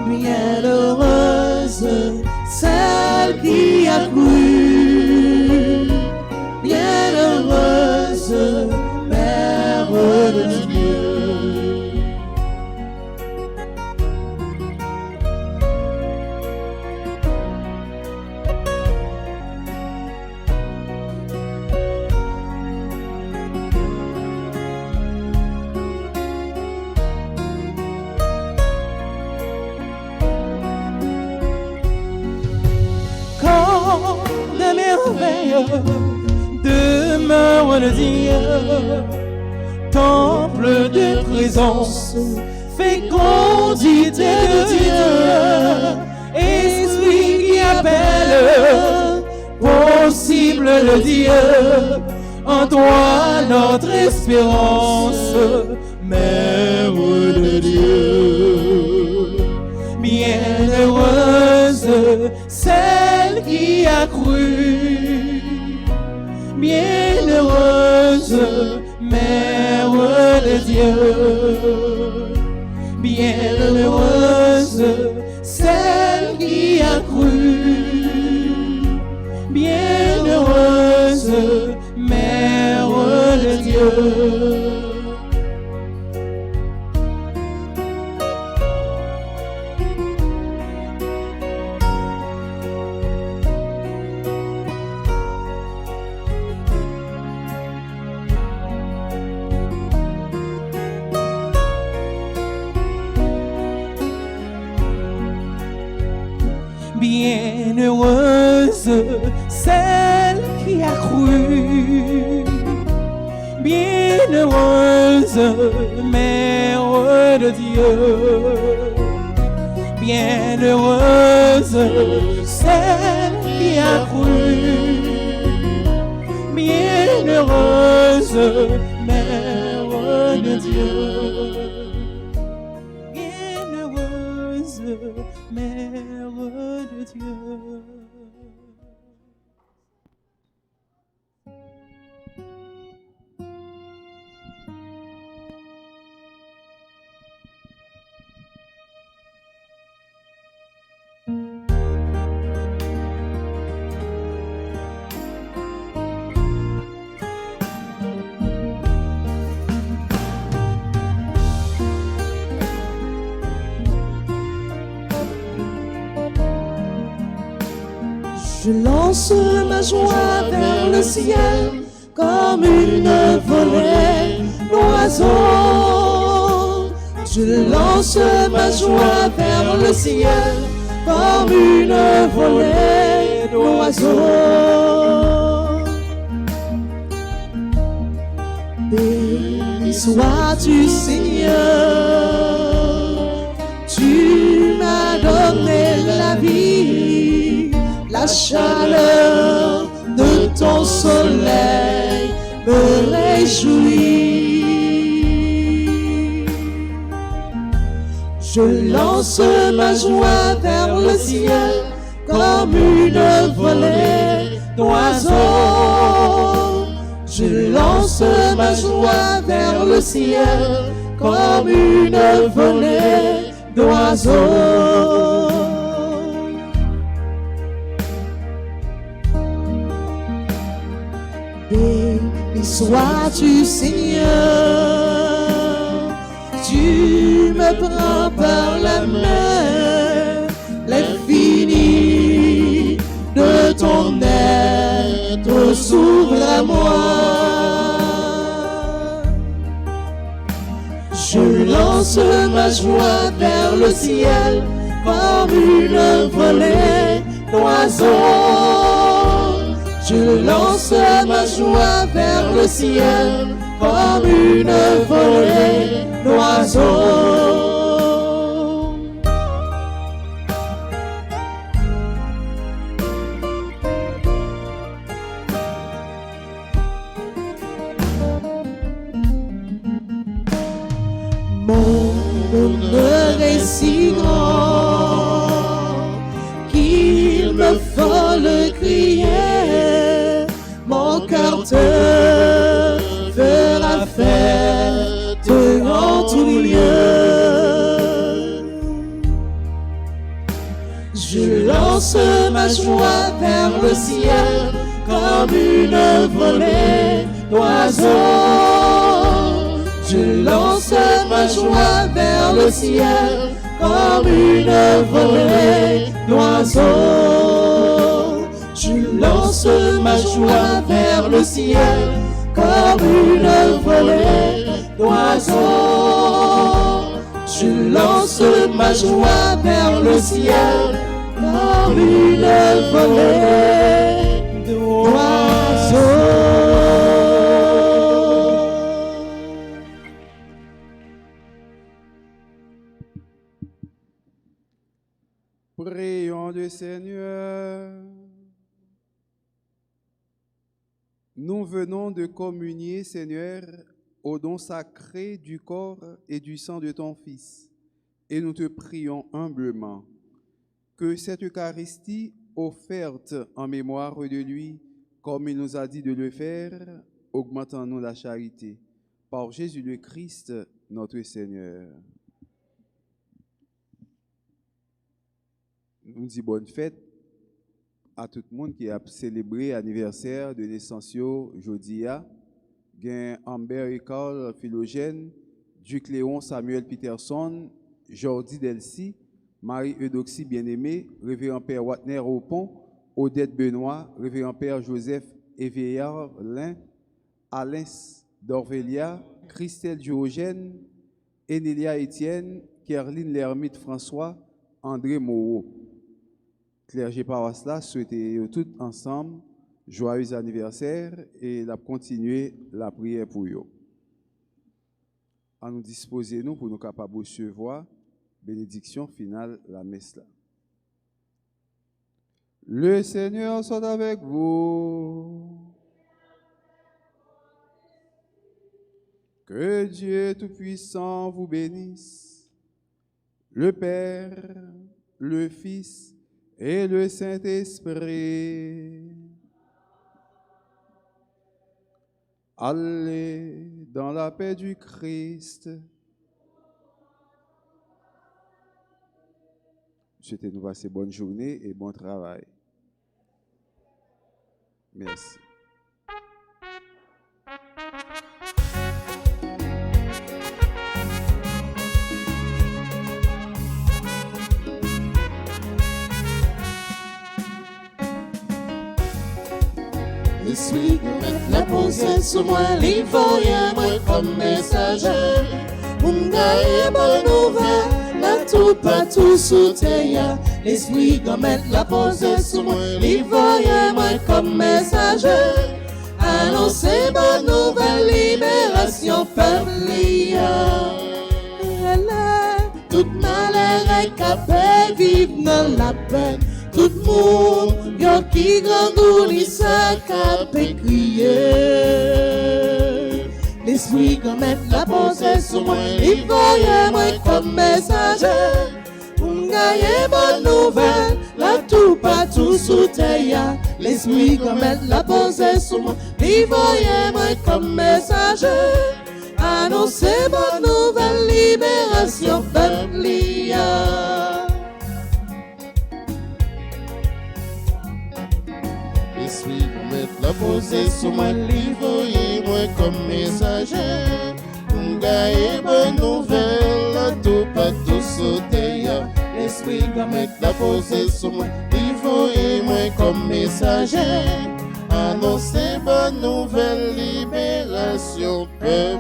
bienheureuse celle qui a cru, bienheureuse Mère de Dieu. De merveille, demeure de Dieu, temple de présence, fécondité de Dieu, esprit qui appelle, possible de Dieu, en toi notre espérance, Mère de Dieu. Bienheureuse celle qui a cru, bienheureuse Mère de Dieu, bienheureuse celle qui a cru, bienheureuse Mère de Dieu. Bienheureuse celle qui a cru, bienheureuse Mère de Dieu, bienheureuse celle qui a cru, bienheureuse Mère de Dieu, bienheureuse Mère de Dieu. Je lance ma joie vers le ciel comme une volée d'oiseaux. Je lance ma joie vers le ciel comme une volée d'oiseaux. Béni sois-tu, Seigneur, tu m'as donné la vie, la chaleur de ton soleil me réjouit. Je lance ma joie vers le ciel comme une volée d'oiseaux. Je lance ma joie vers le ciel comme une volée d'oiseaux. Béni sois-tu, Seigneur, tu me prends par la main, l'infini de ton être s'ouvre à moi. Je lance ma joie vers le ciel comme une volée d'oiseaux. Je lance ma joie vers le ciel comme une volée d'oiseaux. Mon bonheur est si grand qu'il me faut le crier. Mon cœur te fera fête en tout lieu. Je lance ma joie vers le ciel comme une volée d'oiseaux. Je lance ma joie vers le ciel comme une volée d'oiseaux. Je lance ma joie vers le ciel comme une volée d'oiseaux. Je lance ma joie vers le ciel comme une volée d'oiseaux. Prions le Seigneur. Nous venons de communier, Seigneur, au don sacré du corps et du sang de ton Fils. Et nous te prions humblement que cette Eucharistie offerte en mémoire de lui, comme il nous a dit de le faire, augmente en nous la charité. Par Jésus le Christ, notre Seigneur. Nous disons bonne fête à tout le monde qui a célébré l'anniversaire de naissance aujourd'hui. Gen Amber Ecole Philogène, Duc Léon Samuel Peterson, Jordi Delcy, Marie Eudoxie Bien-Aimée, Révérend Père Watner Aupon, Odette Benoît, Révérend Père Joseph Éveillard Lin, Alain Dorvelia, Christelle Diogène, Enélia Étienne, Kerline Lermite François, André Moreau. Clergé paroisse là, souhaitez tous ensemble joyeux anniversaire et la continuer la prière pour eux. À nous disposer nous pour nous capables de recevoir bénédiction finale la messe là. Le Seigneur soit avec vous. Que Dieu Tout-Puissant vous bénisse, le Père, le Fils et le Saint-Esprit. Allez dans la paix du Christ. Souhaitez-nous passer bonne journée et bon travail. Merci. L'esprit la posé sur moi, il voyait moi comme messager. Pour m'gayer bonne nouvelle, la tout partout sous terre. L'esprit la posé sur moi, il voyait moi comme messager. Annoncer bonne nouvelle, libération peuple. Tout malheur est capable vivre dans la peine. Tout le monde, yo qui grandit, ça capable crier. L'esprit la posé sur moi, il voyait moi comme messager. Pour m'gayer bonne nouvelle, la tout partout sous terre. L'esprit la posé sur moi, il voyait moi comme messager. Annoncer bonne nouvelle, libération peuple. L'esprit la posé sur moi, il voyait moi comme messager. M'gayer bonne nouvelle, la tout partout sous terre. L'esprit la posé sur moi, il voyait moi comme messager. Annoncer bonne nouvelle, libération peuple.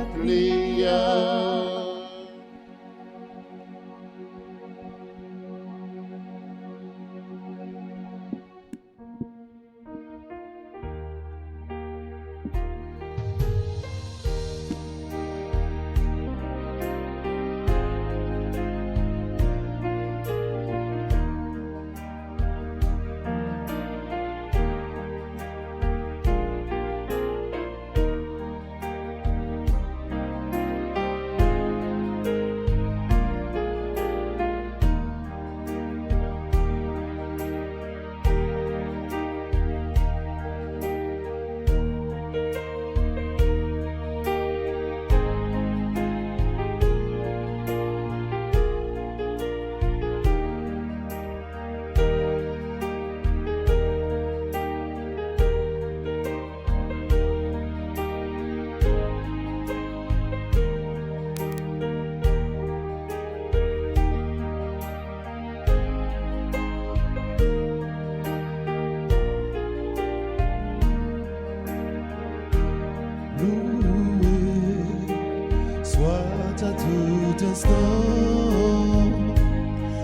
Soit à tout instant,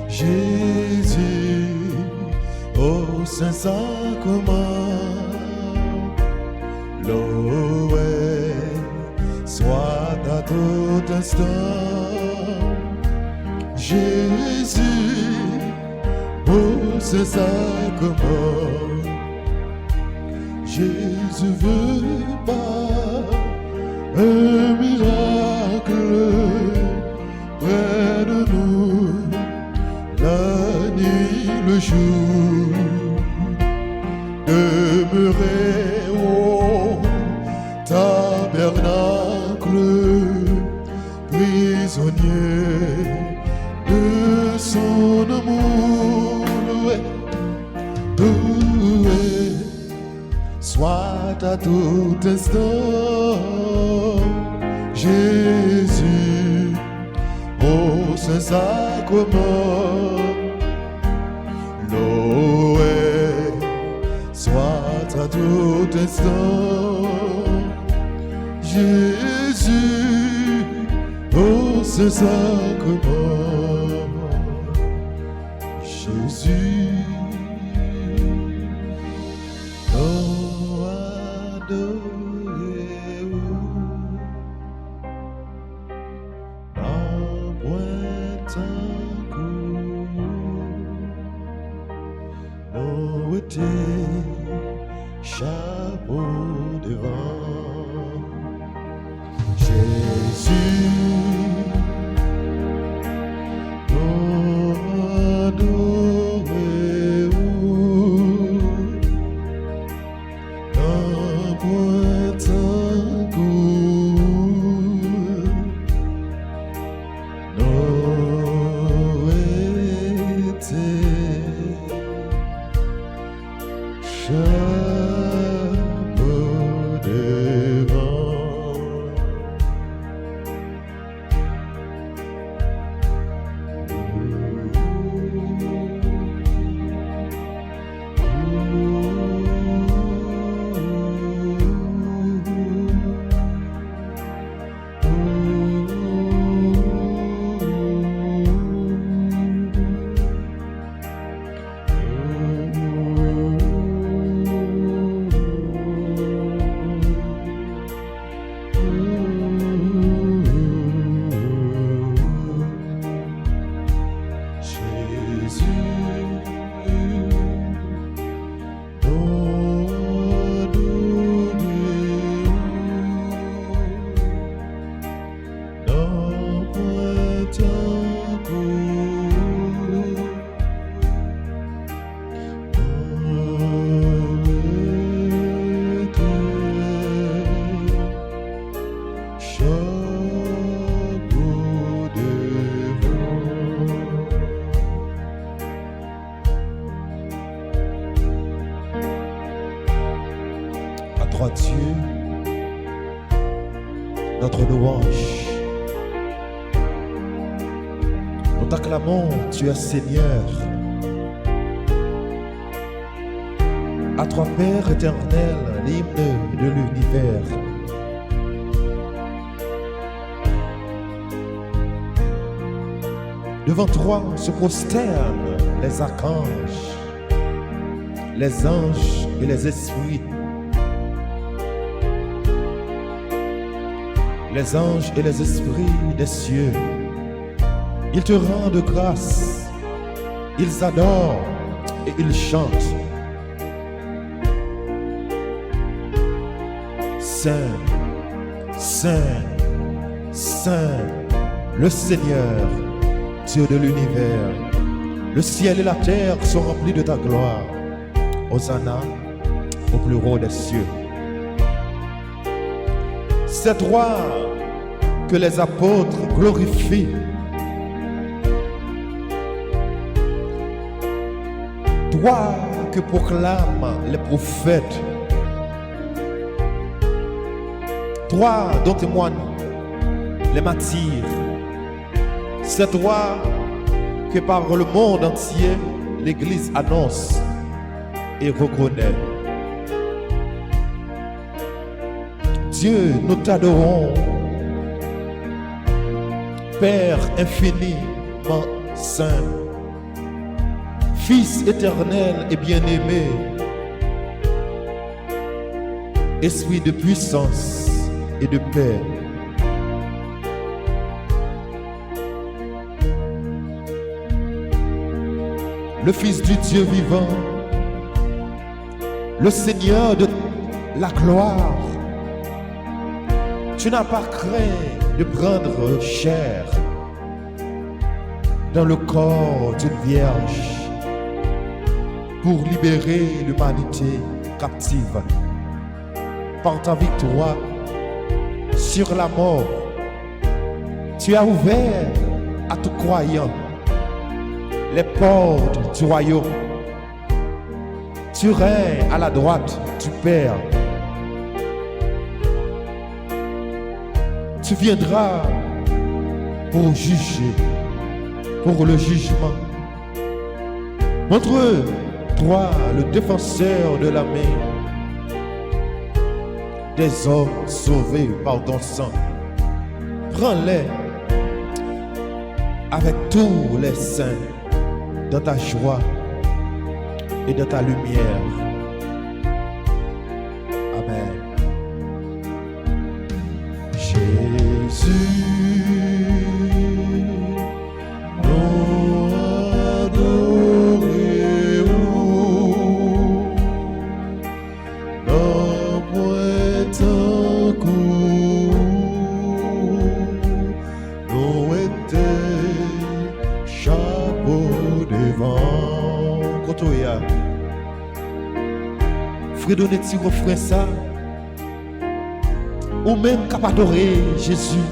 Jésus, au Saint-Sacrement, loué, soit à tout instant, Jésus, au Saint-Sacrement, Jésus veut pas un miracle près de nous, la nuit, le jour, demeurer au tabernacle, prisonnier de son amour, loué, soit à tout instant, Jésus, au Saint-Sacrement, loué, soit à tout instant, Jésus, au Saint-Sacrement, Jésus. Chapeau devant Jésus, adorez-vous dans Pointe-à-Cour, chapeau devant Dieu, notre louange. Nous t'acclamons, tu es Seigneur. À toi, Père éternel, l'hymne de l'univers. Devant toi se prosternent les archanges, les anges et les esprits. Les anges et les esprits des cieux, ils te rendent grâce, ils adorent et ils chantent. Saint, Saint, Saint, le Seigneur, Dieu de l'univers. Le ciel et la terre sont remplis de ta gloire. Hosanna au plus haut des cieux. C'est toi que les apôtres glorifient. Toi que proclament les prophètes. Toi dont témoignent les martyrs. C'est toi que par le monde entier l'Église annonce et reconnaît. Dieu, nous t'adorons, Père infiniment saint, Fils éternel et bien-aimé, Esprit de puissance et de paix. Le Fils du Dieu vivant, le Seigneur de la gloire. Tu n'as pas craint de prendre chair dans le corps d'une vierge pour libérer l'humanité captive. Par ta victoire sur la mort, tu as ouvert à tout croyant les portes du royaume. Tu règnes à la droite du Père. Tu viendras pour juger, pour le jugement. Montre-toi le défenseur de la main des hommes sauvés par ton sang. Prends-les avec tous les saints dans ta joie et dans ta lumière. Amen. Jésus, nous adorons, nos poètes en cours, nous étions chapeau devant. Kotoya, frère, donnez-tu refrain ça? Ou même qui adorer Jésus,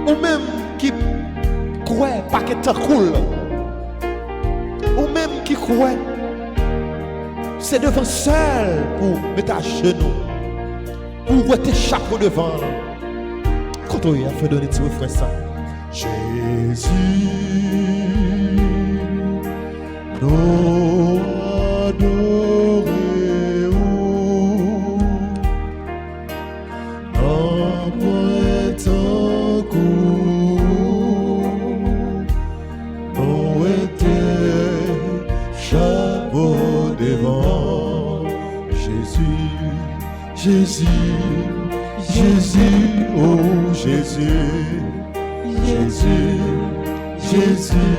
ou même qui croit pas que c'est cool, ou même qui croit c'est devant seul pour mettre à genoux, pour être chapeau devant. Quand on y a fait donner tu frère ça, Jésus, nous adorons. Jésus, Jésus, oh Jésus, Jésus, Jésus,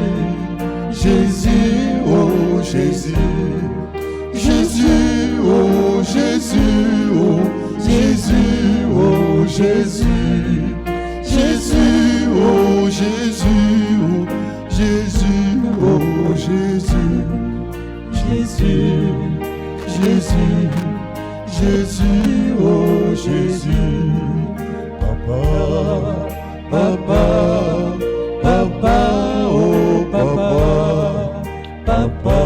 Jésus, oh Jésus, Jésus, oh Jésus, oh Jésus, oh Jésus, Jésus, oh oh Jésus, oh Jésus, oh Jésus, Jésus, Jésus, Jésus, oh Jésus, Papa, Papa, Papa, oh Papa, Papa,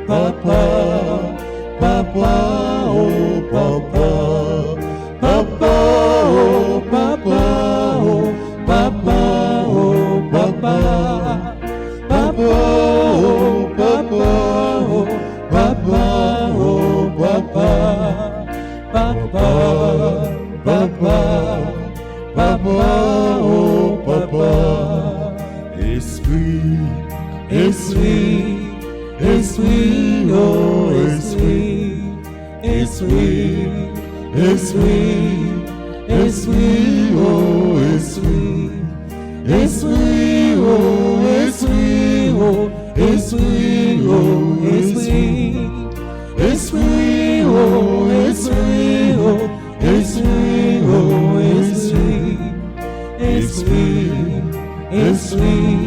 Papa, Papa, oh Papa, Papa, oh Papa, oh Papa, oh Papa, Papa, oh Papa, oh Papa, oh Papa, Papa, Papa, Papa, oh Papa, Esprit, Esprit, Esprit, oh Esprit, Esprit, Esprit, Esprit, oh Esprit, Esprit, oh Esprit, oh Esprit, oh Esprit, Esprit, oh Esprit, oh Esprit, oh Esprit, Esprit, Esprit,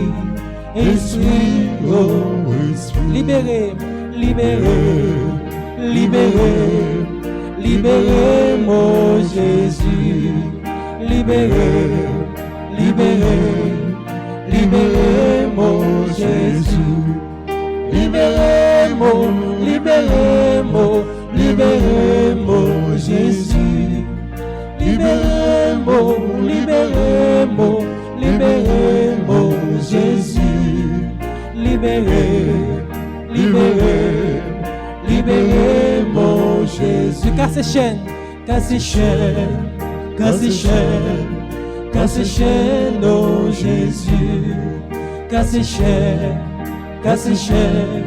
Esprit, oh Esprit. Libérez, libérez, libérez, libérez, mon Jésus. Libérez, libérez, libérez, mon Jésus. Libérez, mon, libérez, mon, libérez, mon Jésus. Libérez, mon, libérez, mon, libérez, mon Jésus. Libérez, libérez, libérez, mon Jésus. Casse les chaînes, casse les chaînes, casse les chaînes, casse les chaînes, oh Jésus. Casse les chaînes, casse les chaînes,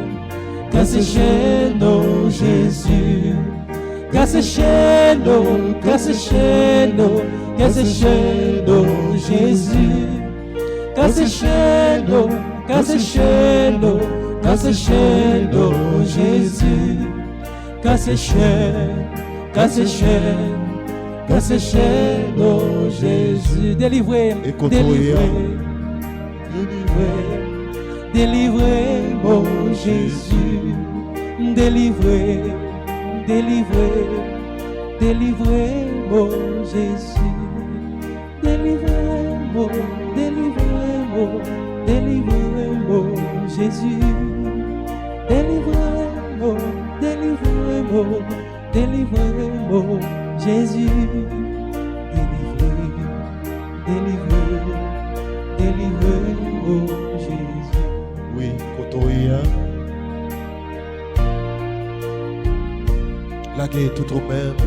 casse les chaînes, oh Jésus. Casse les chaînes, oh, casse les chaînes, oh, casse les chaînes, oh Jésus. Casse les chaînes, oh, casse les chaînes, oh, casse les chaînes, oh Jésus. Casse les chaînes, casse les chaînes, casse les chaînes, oh Jésus. Délivrez, délivrez, délivrez, délivrez, mon Jésus. Délivrez, délivrez, délivrez, mon Jésus. Délivrez, mon, délivrez, mon, délivrez, mon Jésus. Délivrez, mon, délivrez, mon, délivrez, mon Jésus. Délivrez, délivrez, délivrez, mon Jésus. Oui, Kotoya. La guerre tout au même.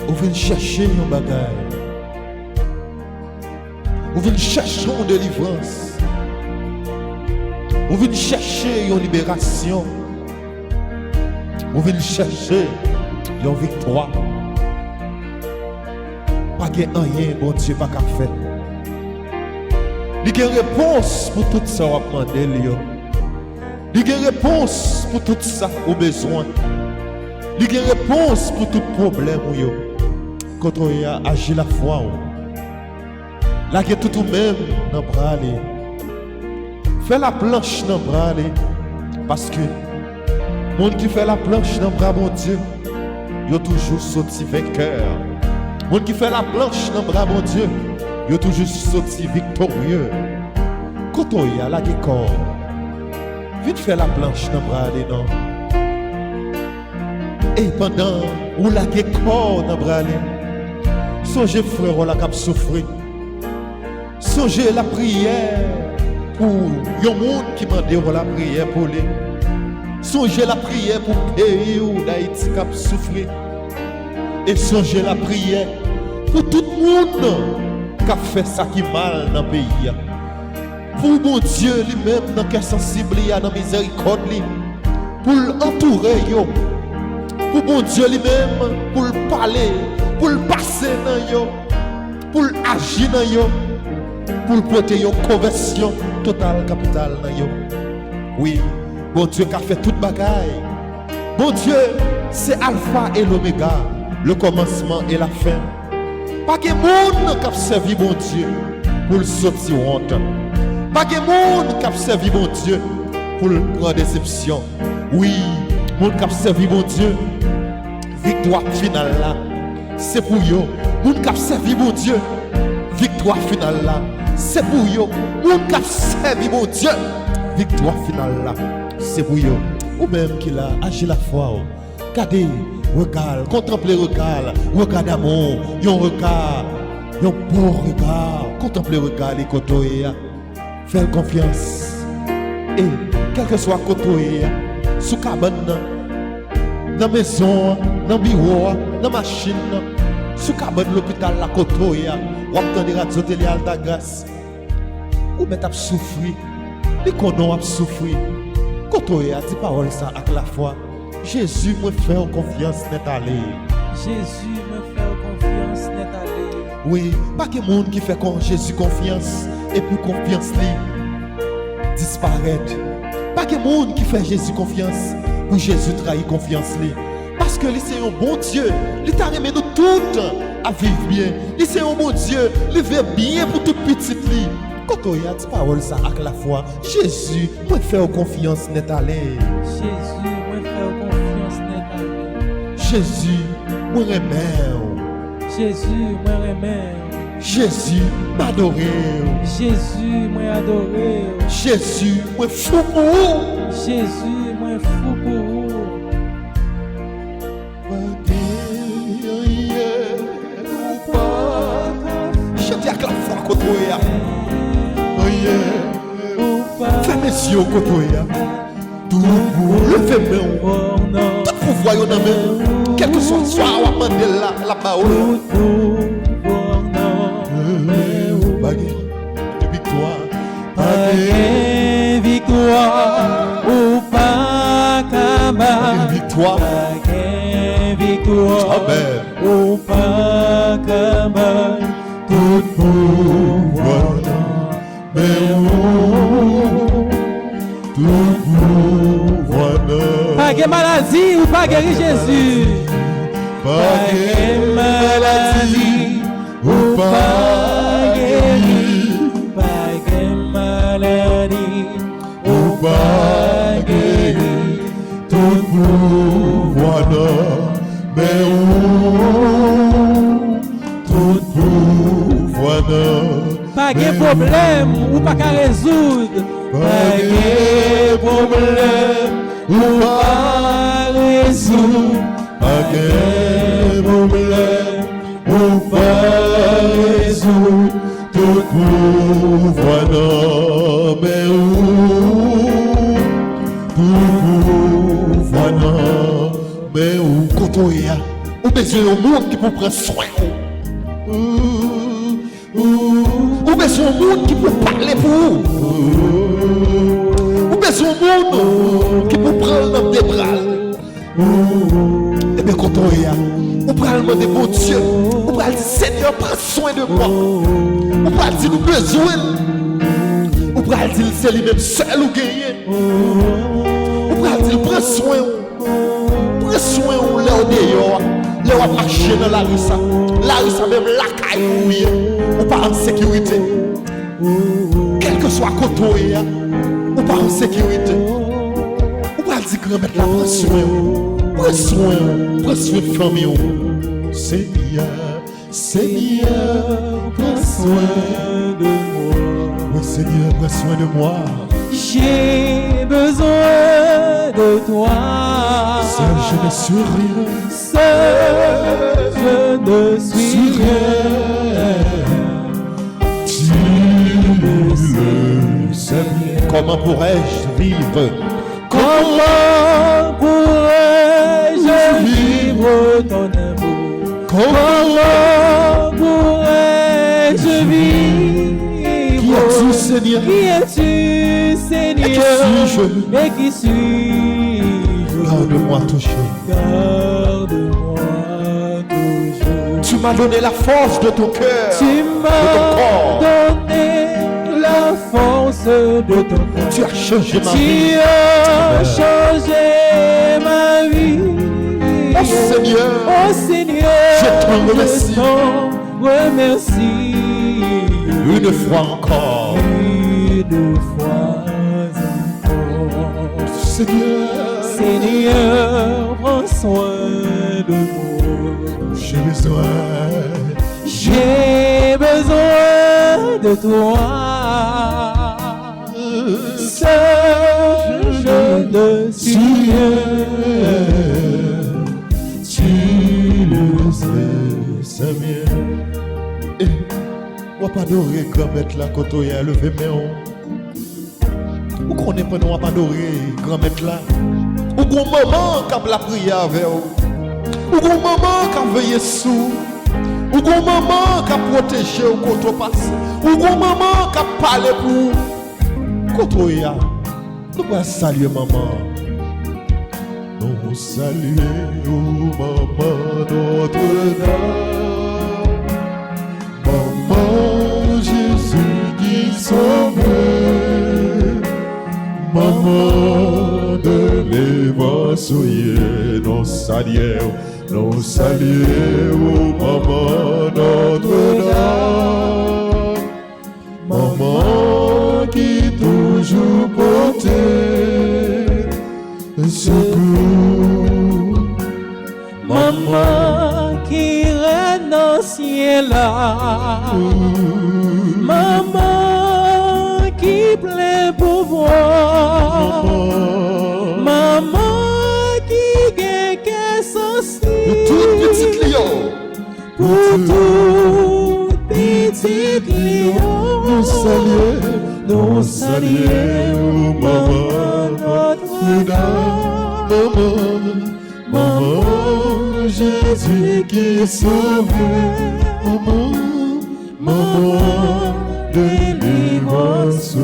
On vient chercher un bagage. On vient chercher une délivrance. On vient chercher une libération. On vient chercher une victoire. Pas de rien, bon Dieu, pas qu'à faire. Il y a une réponse pour tout ça, on va demander. Il y a une réponse pour tout ça, au besoin. Il y a une réponse pour tout problème. Quand on a agi la foi, là, il y a tout même dans le bras. Fais la planche dans le bras. Parce que le monde qui fait la planche dans le bras, mon Dieu, il a toujours sorti vainqueur. Le monde qui fait la planche dans le bras, mon Dieu, il a toujours sorti victorieux. Quand on a là, il y a corps. Vite faire la planche dans le bras, non? Et pendant où la corps dans le bras, songez frère, la cap souffrir. Songez la prière pour les monde qui m'a dit la prière pour lui. Songez la prière pour le pays où l'Haïti cap souffrir. Et songez la prière pour tout le monde qui a fait ça qui mal dans le pays. Pour mon Dieu lui-même dans le cœur sensible, dans la miséricorde, pour l'entourer, pour mon Dieu lui-même, pour le parler, pour le passer dans yo, pour l'agir dans yo, pour le porter une conversion totale, capitale dans yo. Oui, bon Dieu qui a fait toute bagaille. Bon Dieu, c'est Alpha et l'Oméga, le commencement et la fin. Pas de monde qui a servi mon Dieu pour le sortir honte. Pas de monde qui a servi mon Dieu pour le prendre déception. Oui, monde qui a servi mon Dieu, victoire finale là, c'est pour eux. Monde qui a servi mon Dieu, victoire finale là, c'est pour eux. Monde qui a servi mon Dieu, victoire finale là, c'est pour eux. Ou même qu'il a agi la foi. Regardez, regarde, contemplez regard, regard d'amour, yon regard, yon beau regard, contemplez regard les côtoyer, faites confiance. Et quel que soit côtoyer, sous cabane, dans maison, dans bureau, dans machine, sous cabane l'hôpital la côtoyer, ou entendre radio télé Alta Grâce, ou mettre à souffrir, les connaissons à souffrir, côtoyer dit parole ça avec la foi. Jésus me fait confiance n'est allé. Jésus me fait confiance n'est allé. Oui, pas que monde qui fait Jésus confiance et puis confiance lui disparaître. Pas que monde qui fait Jésus confiance pour Jésus trahir confiance lui. Parce que lui c'est un bon Dieu. Il t'a remis nous toutes à vivre bien. Lui c'est un bon Dieu. Il veut bien pour tout petit lui. Quand il y a dit parole ça avec la foi, Jésus me fait confiance n'est allé. Jésus me fait confiance n'est allé. Jésus me remet. Jésus me remet. Jésus m'adoré. Jésus m'a adoré. Jésus me fou pour vous. Jésus m'a fou pour vous. Je dis avec la foi côté ya. Fais mes yeux côté ya. Tout levez main. Tout pouvoir yo dans main. Quel que soit soit ou amender la parole. Victoire. Victoire ou pas cabane. Victoire. Victoire Amen. ou pas cabane. Tout pouvoir pas de maladie ou pas guéri Jésus. Pas de maladie ou pas guéri. Pas de maladie ou pas guéri. Tout pouvoir mais tout pouvoir pas de problème ou pas qu'à résoudre. Pas de problème ou pas résoudre. Pas de problème ou pas résoudre. tout pouvoir mais tout pouvoir mais quand on est ou besoin d'un monde qui peut prendre soin ou besoin d'un monde qui peut parler pour ou besoin d'un monde qui peut prendre dans des bras. Et bien quand on est on prend le demander bon Dieu, on prend dire Seigneur prends soin de moi, on prend dire nous besoin, on prend dire c'est lui-même seul ou gagné, on prend dire prends soin on l'air dehors, l'air à marcher dans la rue ça même la caille on pas en sécurité, quel que soit côté on pas en sécurité, on prend dire grand-mère la prends soin de famille. Seigneur, prends soin de moi. Oui, Seigneur, prends soin de moi. J'ai besoin de toi. Seul je ne suis rien. Seul je ne suis rien. Tu le sais bien. Comment pourrais-je vivre? Comment pourrais-je vivre ton amour? Comment pourrais-je vivre? Qui es-tu, Seigneur? Qui es-tu, Seigneur? Et qui suis-je? Garde-moi toujours. Garde-moi toujours. Tu m'as donné la force de ton cœur. Tu m'as donné la force de ton corps. Tu as changé ma vie. Tu as changé ma vie. Oh Seigneur, Oh Seigneur, je te remercie. remercie. Une fois encore. Une fois encore. Seigneur, Seigneur, prends soin de moi. j'ai besoin. J'ai besoin de toi. Seul je ne suis rien. Tu le sais, Seigneur. Et on va pas adorer grand-mère là, quand on y a levé main. Ou qu'on n'est pas, on va pas adorer grand-mère là. Ou qu'on maman qui a la prière avec vous. Ou qu'on maman qui a veillé sous. Ou qu'on maman qui a protégé ou quand on passe. Ou qu'on maman qui a parlé pour. Quand on y a, nous allons saluer maman. Nous saluons maman Notre-Dame, maman Jésus qui sauve, maman de l'évangile, nous saluons maman Notre-Dame, maman qui toujours porte secours, Maman qui règne dans le ciel là. Maman qui plein pouvoir. Maman qui gagne qu'un sensi. tout petit lion, Pour tout petit lion. nous saluons maman Notre-Dame, maman Jésus qui sauve, maman délivrance,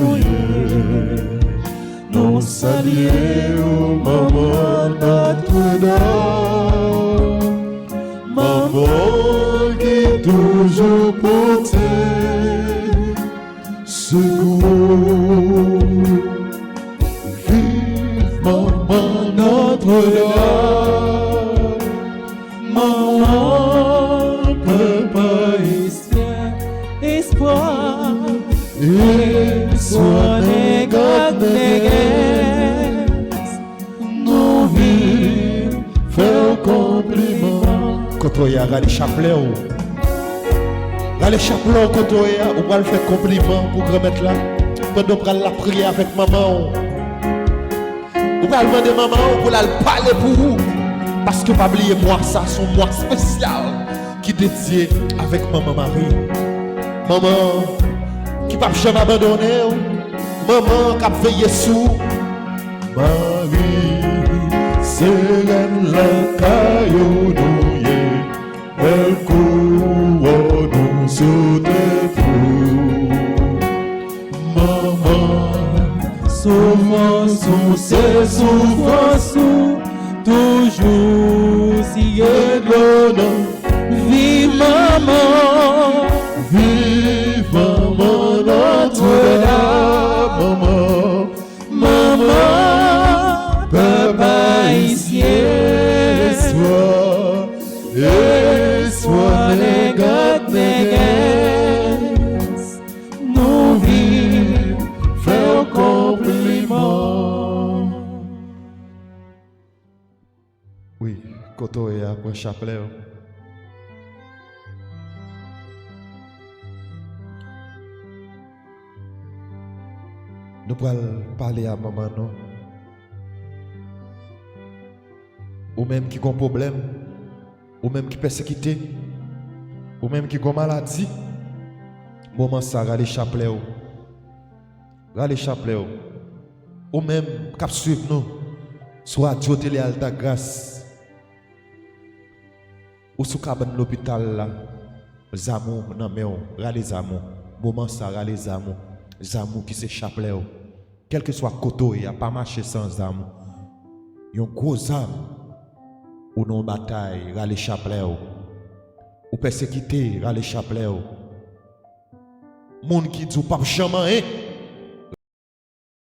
nous saluons maman Notre-Dame, maman qui toujours porte secours. Vive maman Notre-Dame, maman Papa Isien, espoir. et Sois les gars nous vivons, faire compliment. Quand on y a regardé chapelet, les chapelet quand on y a, on va le faire compliment pour grand-mère là. Pendant qu'on la prière avec maman, on va demander maman pour la parler pour vous. Parce que pas oublier moi, ça, son mois spécial qui dédié avec maman Marie. Maman qui pas jamais abandonné, maman qui a veillé sous. Marie, sereine la caillou elle court nous sur des fous. Maman, Souffrance, c'est souffrance, toujours si non, vive maman, vive maman Notre-Dame, maman, maman, papa ici, sois les gars nous vivons, faire compliment. Oui, quand on est après chapelet. Nous allons parler à maman, non? Ou même qui ont un problème, ou même qui persécuté, ou même qui ont maladie. Moment ça, regardez chapelet. Regardez chapelet. Ou même qui suivent nous, soit Dieu télé alta grâce, ou sous cabane l'hôpital là, Zamou, non mais regardez Zamou. Moment ça, regardez Zamou. Zamou qui se chapelet. Quel que soit côté, il n'y a pas marché sans Zamou. Il y a un gros âme. Ou non bataille, râle chapelet. Ou persécuté, râle chapelet. Moun qui dit pas jamais,